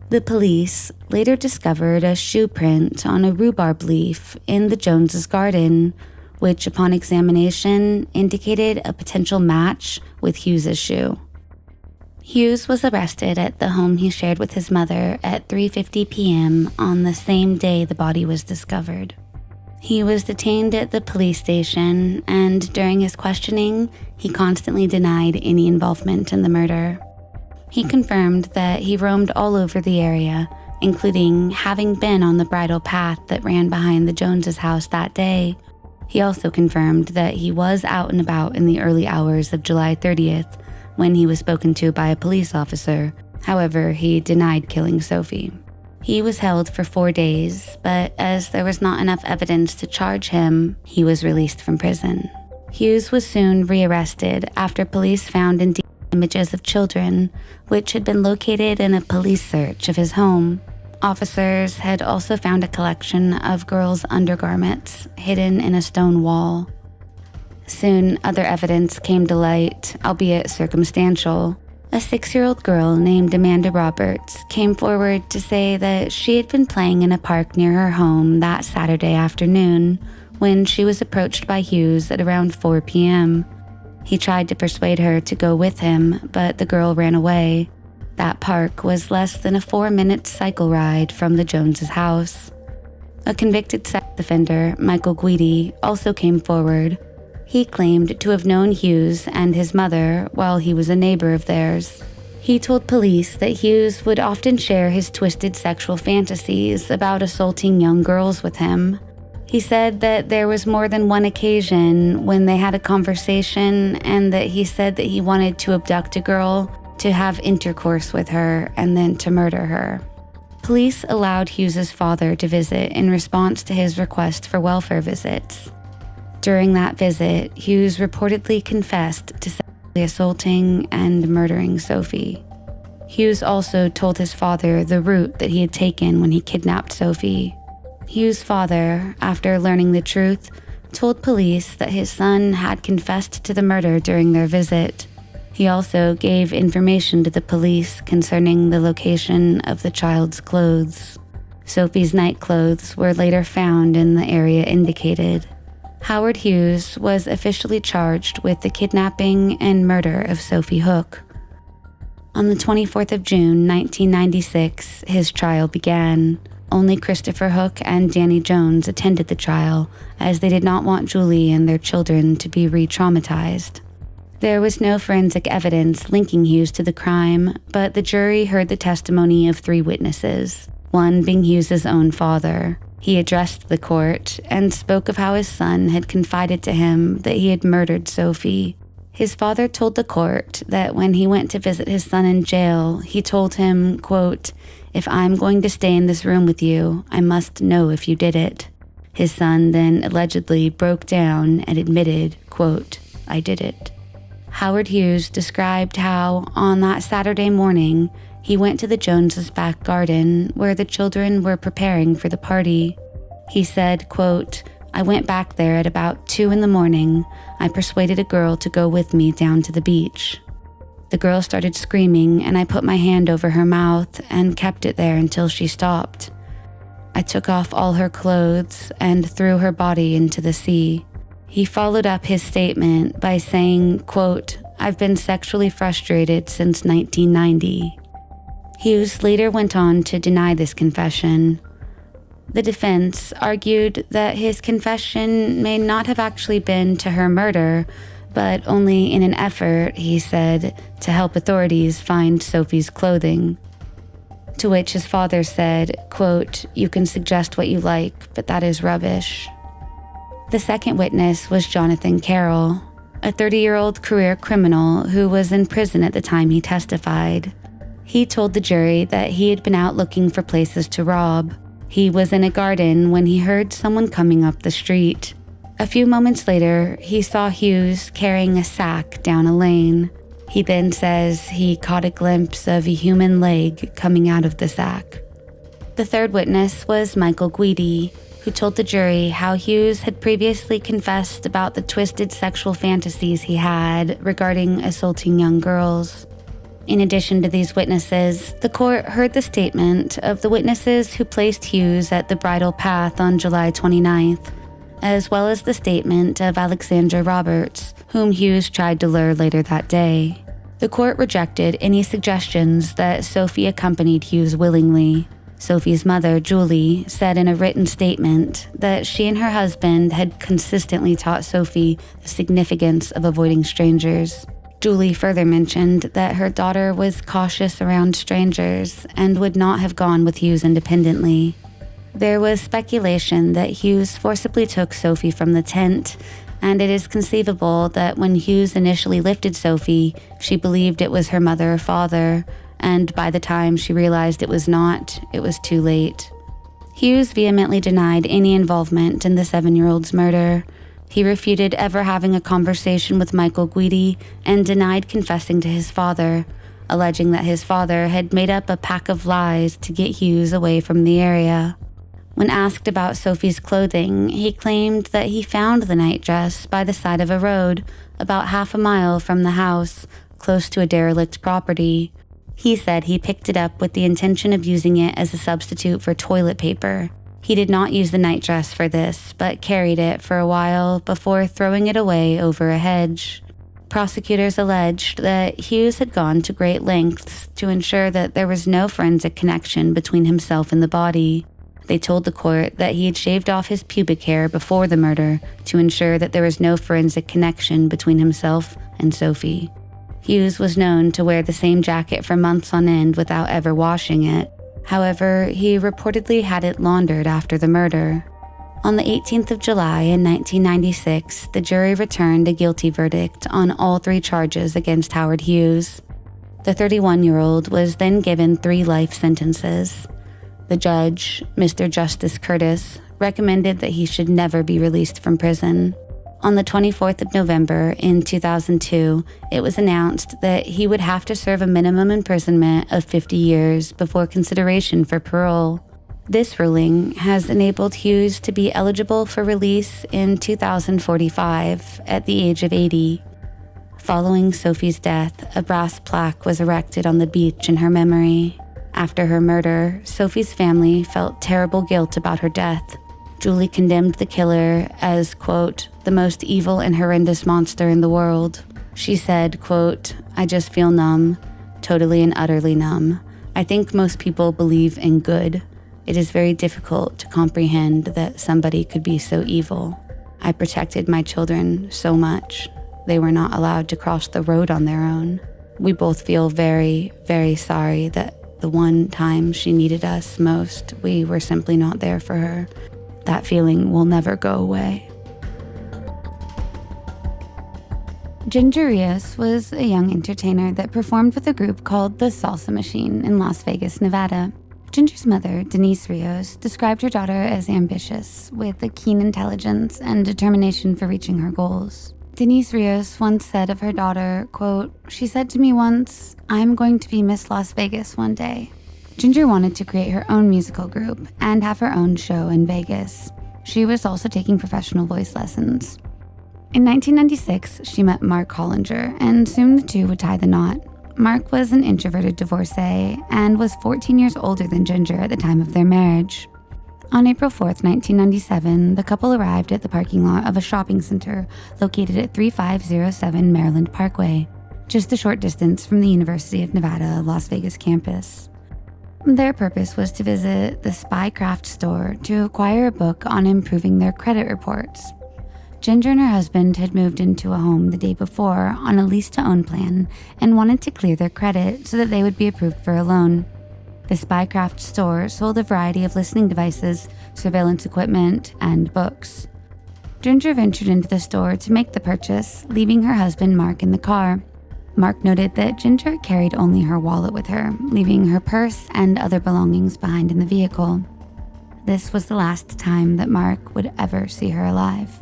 The police later discovered a shoe print on a rhubarb leaf in the Joneses' garden, which upon examination indicated a potential match with Hughes' shoe. Hughes was arrested at the home he shared with his mother at 3:50 p.m. on the same day the body was discovered. He was detained at the police station, and during his questioning, he constantly denied any involvement in the murder. He confirmed that he roamed all over the area, including having been on the bridle path that ran behind the Joneses' house that day. He also confirmed that he was out and about in the early hours of July 30th when he was spoken to by a police officer. However, he denied killing Sophie. He was held for 4 days, but as there was not enough evidence to charge him, he was released from prison. Hughes was soon rearrested after police found images of children, which had been located in a police search of his home. Officers had also found a collection of girls' undergarments hidden in a stone wall. Soon, other evidence came to light, albeit circumstantial. A 6-year-old girl named Amanda Roberts came forward to say that she had been playing in a park near her home that Saturday afternoon when she was approached by Hughes at around 4 p.m. He tried to persuade her to go with him, but the girl ran away. That park was less than a 4-minute cycle ride from the Joneses' house. A convicted sex offender, Michael Guidi, also came forward. He claimed to have known Hughes and his mother while he was a neighbor of theirs. He told police that Hughes would often share his twisted sexual fantasies about assaulting young girls with him. He said that there was more than one occasion when they had a conversation, and that he said that he wanted to abduct a girl, to have intercourse with her, and then to murder her. Police allowed Hughes' father to visit in response to his request for welfare visits. During that visit, Hughes reportedly confessed to sexually assaulting and murdering Sophie. Hughes also told his father the route that he had taken when he kidnapped Sophie. Hughes' father, after learning the truth, told police that his son had confessed to the murder during their visit. He also gave information to the police concerning the location of the child's clothes. Sophie's night clothes were later found in the area indicated. Howard Hughes was officially charged with the kidnapping and murder of Sophie Hook. On the 24th of June, 1996, his trial began. Only Christopher Hook and Danny Jones attended the trial, as they did not want Julie and their children to be re-traumatized. There was no forensic evidence linking Hughes to the crime, but the jury heard the testimony of 3 witnesses, one being Hughes' own father. He addressed the court and spoke of how his son had confided to him that he had murdered Sophie. His father told the court that when he went to visit his son in jail, he told him, quote, "If I'm going to stay in this room with you, I must know if you did it." His son then allegedly broke down and admitted, quote, "I did it." Howard Hughes described how, on that Saturday morning, He went to the Joneses' back garden where the children were preparing for the party. He said, quote, "I went back there at about 2 a.m. I persuaded a girl to go with me down to the beach. The girl started screaming and I put my hand over her mouth and kept it there until she stopped. I took off all her clothes and threw her body into the sea." He followed up his statement by saying, quote, "I've been sexually frustrated since 1990. Hughes later went on to deny this confession. The defense argued that his confession may not have actually been to her murder, but only in an effort, he said, to help authorities find Sophie's clothing. To which his father said, quote, "You can suggest what you like, but that is rubbish." The second witness was Jonathan Carroll, a 30-year-old career criminal who was in prison at the time he testified. He told the jury that he had been out looking for places to rob. He was in a garden when he heard someone coming up the street. A few moments later, he saw Hughes carrying a sack down a lane. He then says he caught a glimpse of a human leg coming out of the sack. The third witness was Michael Guidi, who told the jury how Hughes had previously confessed about the twisted sexual fantasies he had regarding assaulting young girls. In addition to these witnesses, the court heard the statement of the witnesses who placed Hughes at the bridle path on July 29th, as well as the statement of Alexandra Roberts, whom Hughes tried to lure later that day. The court rejected any suggestions that Sophie accompanied Hughes willingly. Sophie's mother, Julie, said in a written statement that she and her husband had consistently taught Sophie the significance of avoiding strangers. Julie further mentioned that her daughter was cautious around strangers and would not have gone with Hughes independently. There was speculation that Hughes forcibly took Sophie from the tent, and it is conceivable that when Hughes initially lifted Sophie, she believed it was her mother or father, and by the time she realized it was not, it was too late. Hughes vehemently denied any involvement in the 7-year-old's murder. He refuted ever having a conversation with Michael Guidi and denied confessing to his father, alleging that his father had made up a pack of lies to get Hughes away from the area. When asked about Sophie's clothing, he claimed that he found the nightdress by the side of a road about half a mile from the house, close to a derelict property. He said he picked it up with the intention of using it as a substitute for toilet paper. He did not use the nightdress for this, but carried it for a while before throwing it away over a hedge. Prosecutors alleged that Hughes had gone to great lengths to ensure that there was no forensic connection between himself and the body. They told the court that he had shaved off his pubic hair before the murder to ensure that there was no forensic connection between himself and Sophie. Hughes was known to wear the same jacket for months on end without ever washing it. However, he reportedly had it laundered after the murder. On the 18th of July in 1996, the jury returned a guilty verdict on all 3 charges against Howard Hughes. The 31-year-old was then given 3 life sentences. The judge, Mr. Justice Curtis, recommended that he should never be released from prison. On the 24th of November in 2002, it was announced that he would have to serve a minimum imprisonment of 50 years before consideration for parole. This ruling has enabled Hughes to be eligible for release in 2045 at the age of 80. Following Sophie's death, a brass plaque was erected on the beach in her memory. After her murder, Sophie's family felt terrible guilt about her death. Julie condemned the killer as, quote, "the most evil and horrendous monster in the world." She said, quote, "I just feel numb, totally and utterly numb. I think most people believe in good. It is very difficult to comprehend that somebody could be so evil. I protected my children so much. They were not allowed to cross the road on their own. We both feel very, very sorry that the one time she needed us most, we were simply not there for her. That feeling will never go away." Ginger Rios was a young entertainer that performed with a group called the Salsa Machine in Las Vegas, Nevada. Ginger's mother, Denise Rios, described her daughter as ambitious, with a keen intelligence and determination for reaching her goals. Denise Rios once said of her daughter, quote, "She said to me once, 'I'm going to be Miss Las Vegas one day.'" Ginger wanted to create her own musical group and have her own show in Vegas. She was also taking professional voice lessons. In 1996, she met Mark Hollinger, and soon the two would tie the knot. Mark was an introverted divorcee and was 14 years older than Ginger at the time of their marriage. On April 4th, 1997, the couple arrived at the parking lot of a shopping center located at 3507 Maryland Parkway, just a short distance from the University of Nevada, Las Vegas campus. Their purpose was to visit the Spycraft store to acquire a book on improving their credit reports. Ginger and her husband had moved into a home the day before on a lease-to-own plan and wanted to clear their credit so that they would be approved for a loan. The Spycraft store sold a variety of listening devices, surveillance equipment, and books. Ginger ventured into the store to make the purchase, leaving her husband Mark in the car. Mark noted that Ginger carried only her wallet with her, leaving her purse and other belongings behind in the vehicle. This was the last time that Mark would ever see her alive.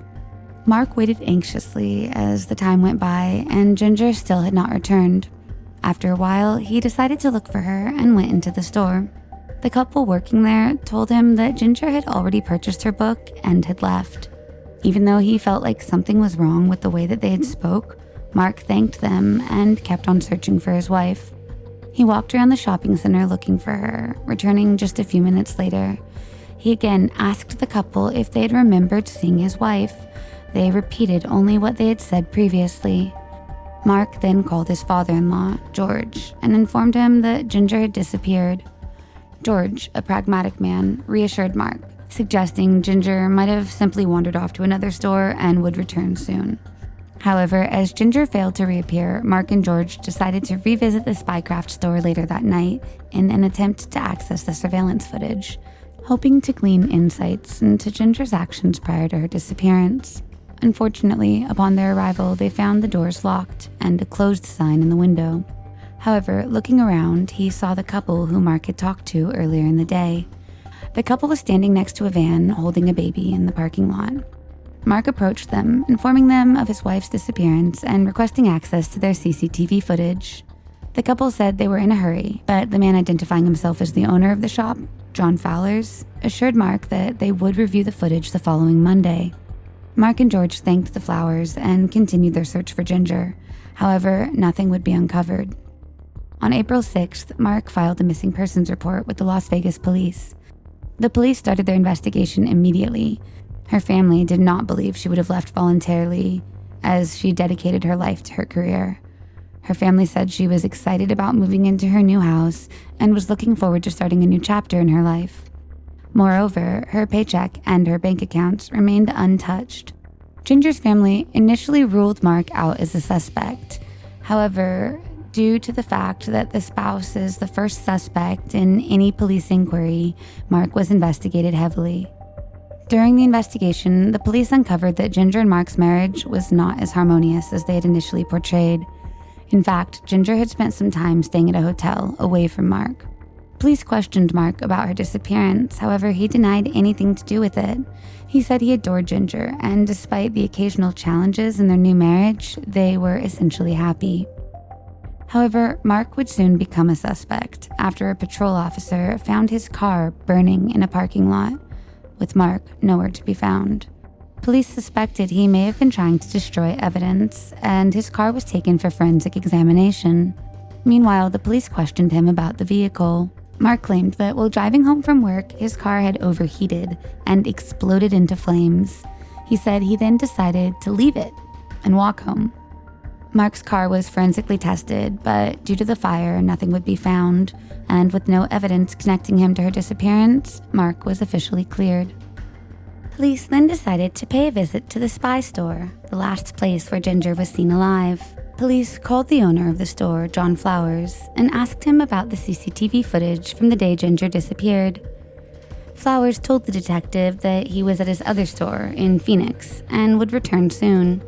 Mark waited anxiously as the time went by, and Ginger still had not returned. After a while, he decided to look for her and went into the store. The couple working there told him that Ginger had already purchased her book and had left. Even though he felt like something was wrong with the way that they had spoke, Mark thanked them and kept on searching for his wife. He walked around the shopping center looking for her, returning just a few minutes later. He again asked the couple if they had remembered seeing his wife. They repeated only what they had said previously. Mark then called his father-in-law, George, and informed him that Ginger had disappeared. George, a pragmatic man, reassured Mark, suggesting Ginger might have simply wandered off to another store and would return soon. However, as Ginger failed to reappear, Mark and George decided to revisit the Spycraft store later that night in an attempt to access the surveillance footage, hoping to glean insights into Ginger's actions prior to her disappearance. Unfortunately, upon their arrival, they found the doors locked and a closed sign in the window. However, looking around, he saw the couple who Mark had talked to earlier in the day. The couple was standing next to a van holding a baby in the parking lot. Mark approached them, informing them of his wife's disappearance and requesting access to their CCTV footage. The couple said they were in a hurry, but the man identifying himself as the owner of the shop, John Fowlers, assured Mark that they would review the footage the following Monday. Mark and George thanked the Flowers and continued their search for Ginger. However, nothing would be uncovered. On April 6th, Mark filed a missing persons report with the Las Vegas police. The police started their investigation immediately. Her family did not believe she would have left voluntarily, as she dedicated her life to her career. Her family said she was excited about moving into her new house and was looking forward to starting a new chapter in her life. Moreover, her paycheck and her bank accounts remained untouched. Ginger's family initially ruled Mark out as a suspect. However, due to the fact that the spouse is the first suspect in any police inquiry, Mark was investigated heavily. During the investigation, the police uncovered that Ginger and Mark's marriage was not as harmonious as they had initially portrayed. In fact, Ginger had spent some time staying at a hotel away from Mark. Police questioned Mark about her disappearance, however, he denied anything to do with it. He said he adored Ginger, and despite the occasional challenges in their new marriage, they were essentially happy. However, Mark would soon become a suspect after a patrol officer found his car burning in a parking lot, with Mark nowhere to be found. Police suspected he may have been trying to destroy evidence, and his car was taken for forensic examination. Meanwhile, the police questioned him about the vehicle. Mark claimed that while driving home from work, his car had overheated and exploded into flames. He said he then decided to leave it and walk home. Mark's car was forensically tested, but due to the fire, nothing would be found, and with no evidence connecting him to her disappearance, Mark was officially cleared. Police then decided to pay a visit to the Spy store, the last place where Ginger was seen alive. Police called the owner of the store, John Flowers, and asked him about the CCTV footage from the day Ginger disappeared. Flowers told the detective that he was at his other store in Phoenix and would return soon.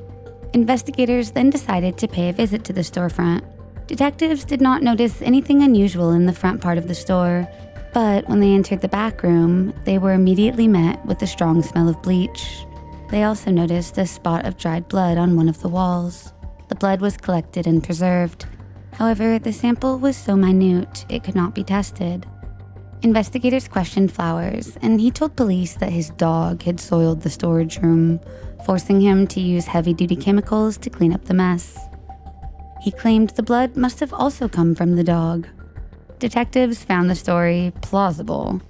Investigators then decided to pay a visit to the storefront. Detectives did not notice anything unusual in the front part of the store, but when they entered the back room, they were immediately met with the strong smell of bleach. They also noticed a spot of dried blood on one of the walls. The blood was collected and preserved. However, the sample was so minute it could not be tested. Investigators questioned Flowers, and he told police that his dog had soiled the storage room, forcing him to use heavy-duty chemicals to clean up the mess. He claimed the blood must have also come from the dog. Detectives found the story plausible.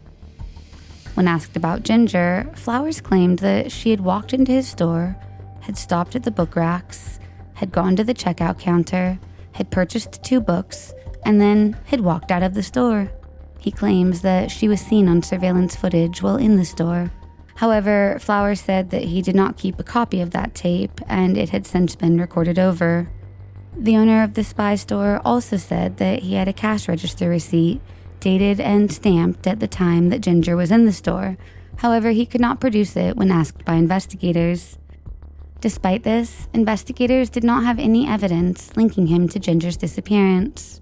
When asked about Ginger, Flowers claimed that she had walked into his store, had stopped at the book racks, had gone to the checkout counter, had purchased 2 books, and then had walked out of the store. He claims that she was seen on surveillance footage while in the store. However, Flowers said that he did not keep a copy of that tape, and it had since been recorded over. The owner of the spy store also said that he had a cash register receipt, dated and stamped at the time that Ginger was in the store. However, he could not produce it when asked by investigators. Despite this, investigators did not have any evidence linking him to Ginger's disappearance.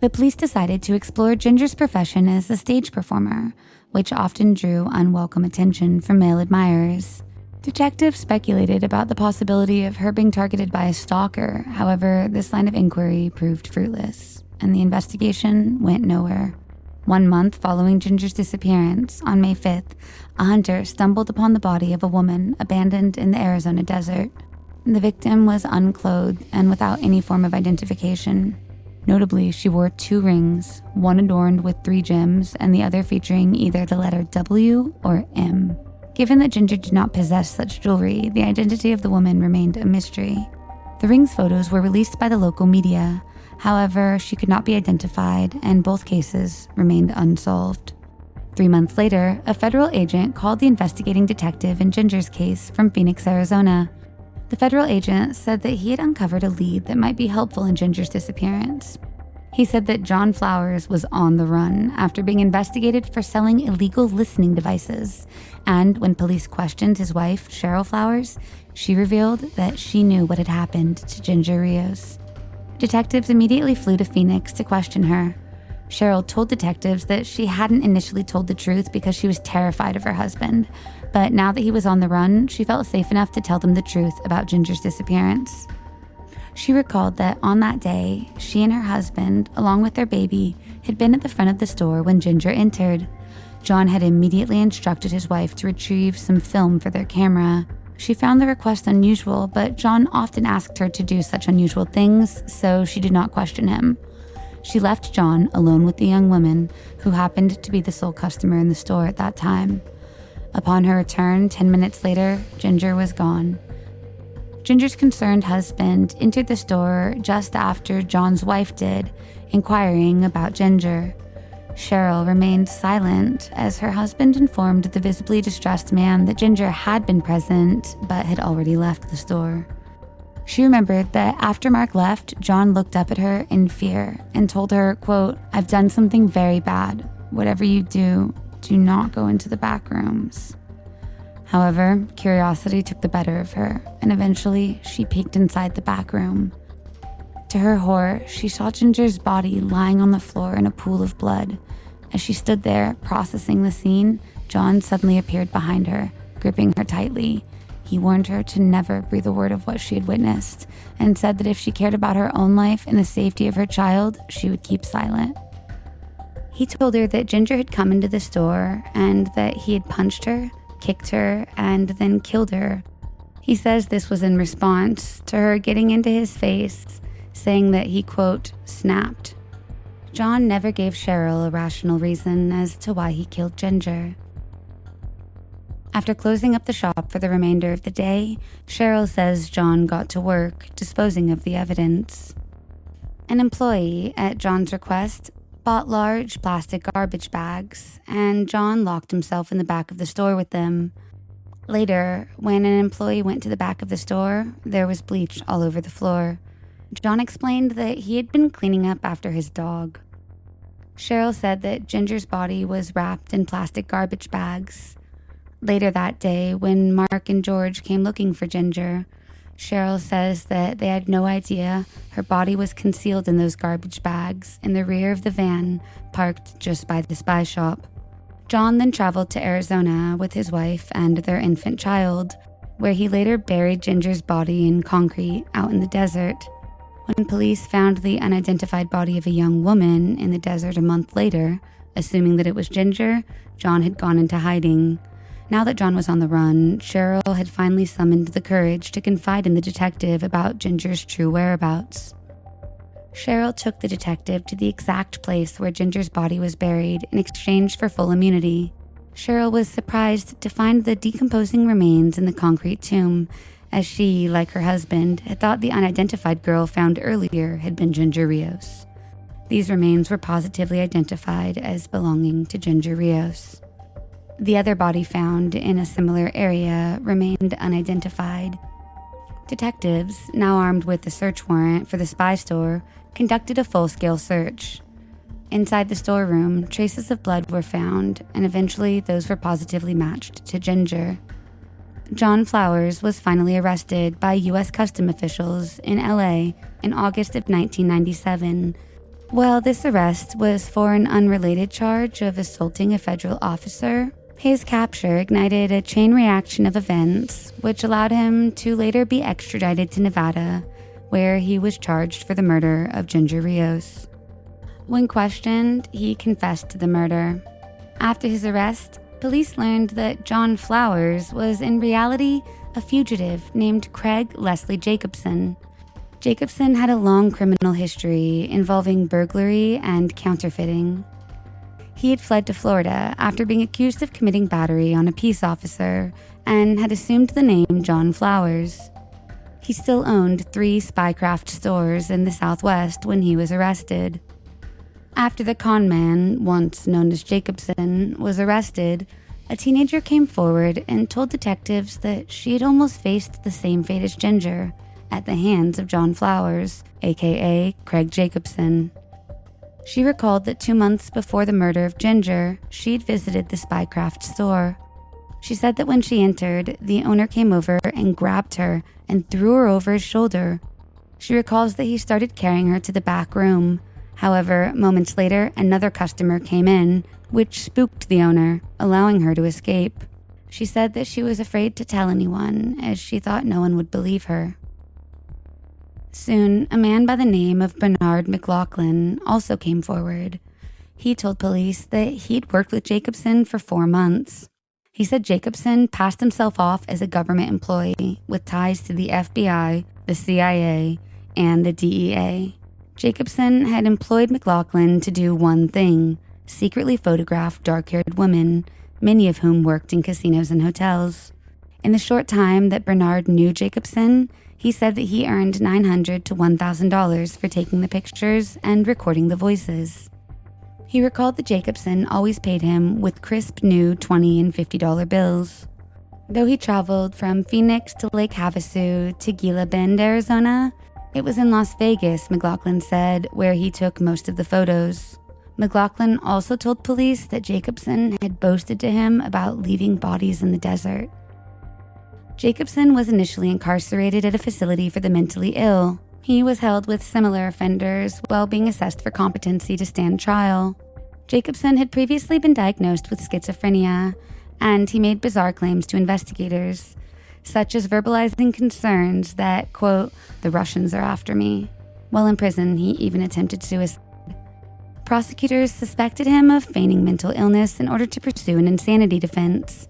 The police decided to explore Ginger's profession as a stage performer, which often drew unwelcome attention from male admirers. Detectives speculated about the possibility of her being targeted by a stalker. However, this line of inquiry proved fruitless, and the investigation went nowhere. 1 month following Ginger's disappearance, on May 5th, a hunter stumbled upon the body of a woman abandoned in the Arizona desert. The victim was unclothed and without any form of identification. Notably, she wore 2 rings, one adorned with 3 gems and the other featuring either the letter W or M. Given that Ginger did not possess such jewelry, the identity of the woman remained a mystery. The ring's photos were released by the local media. However, she could not be identified, and both cases remained unsolved. 3 months later, a federal agent called the investigating detective in Ginger's case from Phoenix, Arizona. The federal agent said that he had uncovered a lead that might be helpful in Ginger's disappearance. He said that John Flowers was on the run after being investigated for selling illegal listening devices, and when police questioned his wife, Cheryl Flowers, she revealed that she knew what had happened to Ginger Rios. Detectives immediately flew to Phoenix to question her. Cheryl told detectives that she hadn't initially told the truth because she was terrified of her husband, but now that he was on the run, she felt safe enough to tell them the truth about Ginger's disappearance. She recalled that on that day, she and her husband, along with their baby, had been at the front of the store when Ginger entered. John had immediately instructed his wife to retrieve some film for their camera. She found the request unusual, but John often asked her to do such unusual things, so she did not question him. She left John alone with the young woman, who happened to be the sole customer in the store at that time. Upon her return, 10 minutes later, Ginger was gone. Ginger's concerned husband entered the store just after John's wife did, inquiring about Ginger. Cheryl remained silent as her husband informed the visibly distressed man that Ginger had been present but had already left the store. She remembered that after Mark left, John looked up at her in fear and told her, quote, "I've done something very bad. Whatever you do, do not go into the back rooms." However, curiosity took the better of her, and eventually she peeked inside the back room. To her horror, she saw Ginger's body lying on the floor in a pool of blood. As she stood there, processing the scene, John suddenly appeared behind her, gripping her tightly. He warned her to never breathe a word of what she had witnessed, and said that if she cared about her own life and the safety of her child, she would keep silent. He told her that Ginger had come into the store and that he had punched her, kicked her, and then killed her. He says this was in response to her getting into his face, saying that he, quote, snapped. John never gave Cheryl a rational reason as to why he killed Ginger. After closing up the shop for the remainder of the day, Cheryl says John got to work disposing of the evidence. An employee, at John's request, bought large plastic garbage bags, and John locked himself in the back of the store with them. Later, when an employee went to the back of the store, there was bleach all over the floor. John explained that he had been cleaning up after his dog. Cheryl said that Ginger's body was wrapped in plastic garbage bags. Later that day, when Mark and George came looking for Ginger, Cheryl says that they had no idea her body was concealed in those garbage bags in the rear of the van parked just by the spy shop. John then traveled to Arizona with his wife and their infant child. where he later buried Ginger's body in concrete out in the desert. When police found the unidentified body of a young woman in the desert a month later, assuming that it was Ginger, John had gone into hiding. Now that John was on the run, Cheryl had finally summoned the courage to confide in the detective about Ginger's true whereabouts. Cheryl took the detective to the exact place where Ginger's body was buried in exchange for full immunity. Cheryl was surprised to find the decomposing remains in the concrete tomb, as she, like her husband, had thought the unidentified girl found earlier had been Ginger Rios. These remains were positively identified as belonging to Ginger Rios. The other body found in a similar area remained unidentified. Detectives, now armed with the search warrant for the spy store, conducted a full-scale search. Inside the storeroom, traces of blood were found, and eventually those were positively matched to Ginger. John Flowers was finally arrested by U.S. Customs officials in L.A. in August of 1997. While this arrest was for an unrelated charge of assaulting a federal officer, his capture ignited a chain reaction of events, which allowed him to later be extradited to Nevada, where he was charged for the murder of Ginger Rios. When questioned, he confessed to the murder. After his arrest, police learned that John Flowers was in reality a fugitive named Craig Leslie Jacobson. Jacobson had a long criminal history involving burglary and counterfeiting. He had fled to Florida after being accused of committing battery on a peace officer and had assumed the name John Flowers. He still owned 3 spycraft stores in the Southwest when he was arrested. After the con man, once known as Jacobson, was arrested, a teenager came forward and told detectives that she had almost faced the same fate as Ginger at the hands of John Flowers, aka Craig Jacobson. She recalled that 2 months before the murder of Ginger, she'd visited the spycraft store. She said that when she entered, the owner came over and grabbed her and threw her over his shoulder. She recalls that he started carrying her to the back room. However, moments later, another customer came in, which spooked the owner, allowing her to escape. She said that she was afraid to tell anyone, as she thought no one would believe her. Soon, a man by the name of Bernard McLaughlin also came forward. He told police that he'd worked with Jacobson for 4 months. He said Jacobson passed himself off as a government employee with ties to the FBI, the CIA, and the DEA. Jacobson had employed McLaughlin to do one thing: secretly photograph dark-haired women, many of whom worked in casinos and hotels. In the short time that Bernard knew Jacobson, he said that he earned $900 to $1,000 for taking the pictures and recording the voices. He recalled that Jacobson always paid him with crisp new $20 and $50 bills. Though he traveled from Phoenix to Lake Havasu to Gila Bend, Arizona, it was in Las Vegas, McLaughlin said, where he took most of the photos. McLaughlin also told police that Jacobson had boasted to him about leaving bodies in the desert. Jacobson was initially incarcerated at a facility for the mentally ill. He was held with similar offenders while being assessed for competency to stand trial. Jacobson had previously been diagnosed with schizophrenia, and he made bizarre claims to investigators, such as verbalizing concerns that, quote, "the Russians are after me." While in prison, he even attempted suicide. Prosecutors suspected him of feigning mental illness in order to pursue an insanity defense.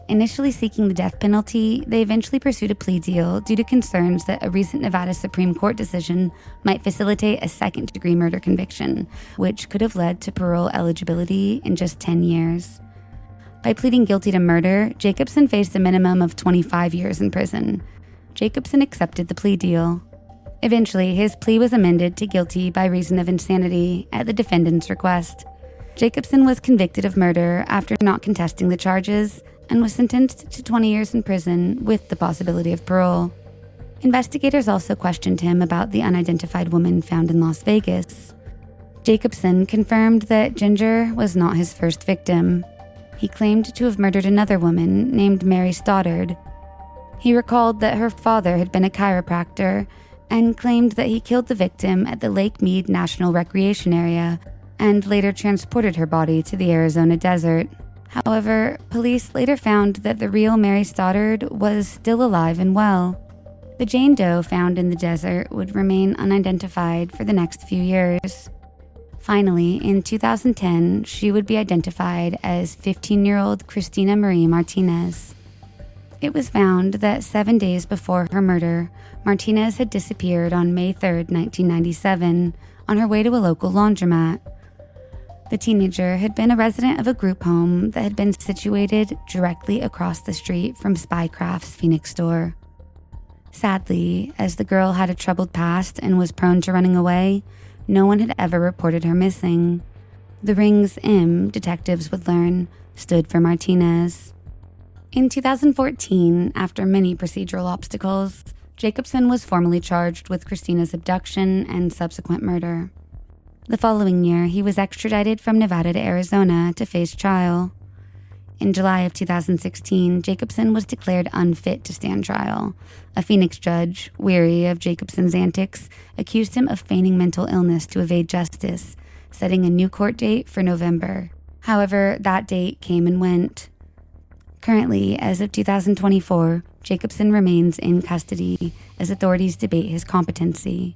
Initially seeking the death penalty, they eventually pursued a plea deal due to concerns that a recent Nevada Supreme Court decision might facilitate a second-degree murder conviction, which could have led to parole eligibility in just 10 years. By pleading guilty to murder, Jacobson faced a minimum of 25 years in prison. Jacobson accepted the plea deal. Eventually, his plea was amended to guilty by reason of insanity at the defendant's request. Jacobson was convicted of murder after not contesting the charges and was sentenced to 20 years in prison with the possibility of parole. Investigators also questioned him about the unidentified woman found in Las Vegas. Jacobson confirmed that Ginger was not his first victim. He claimed to have murdered another woman named Mary Stoddard. He recalled that her father had been a chiropractor and claimed that he killed the victim at the Lake Mead National Recreation Area and later transported her body to the Arizona desert. However, police later found that the real Mary Stoddard was still alive and well. The Jane Doe found in the desert would remain unidentified for the next few years. Finally, in 2010, she would be identified as 15-year-old Christina Marie Martinez. It was found that 7 days before her murder, Martinez had disappeared on May 3, 1997, on her way to a local laundromat. The teenager had been a resident of a group home that had been situated directly across the street from Spycraft's Phoenix store. Sadly, as the girl had a troubled past and was prone to running away, no one had ever reported her missing. The Ring's M, detectives would learn, stood for Martinez. In 2014, after many procedural obstacles, Jacobson was formally charged with Christina's abduction and subsequent murder. The following year, he was extradited from Nevada to Arizona to face trial. In July of 2016, Jacobson was declared unfit to stand trial. A Phoenix judge, weary of Jacobson's antics, accused him of feigning mental illness to evade justice, setting a new court date for November. However, that date came and went. Currently, as of 2024, Jacobson remains in custody as authorities debate his competency.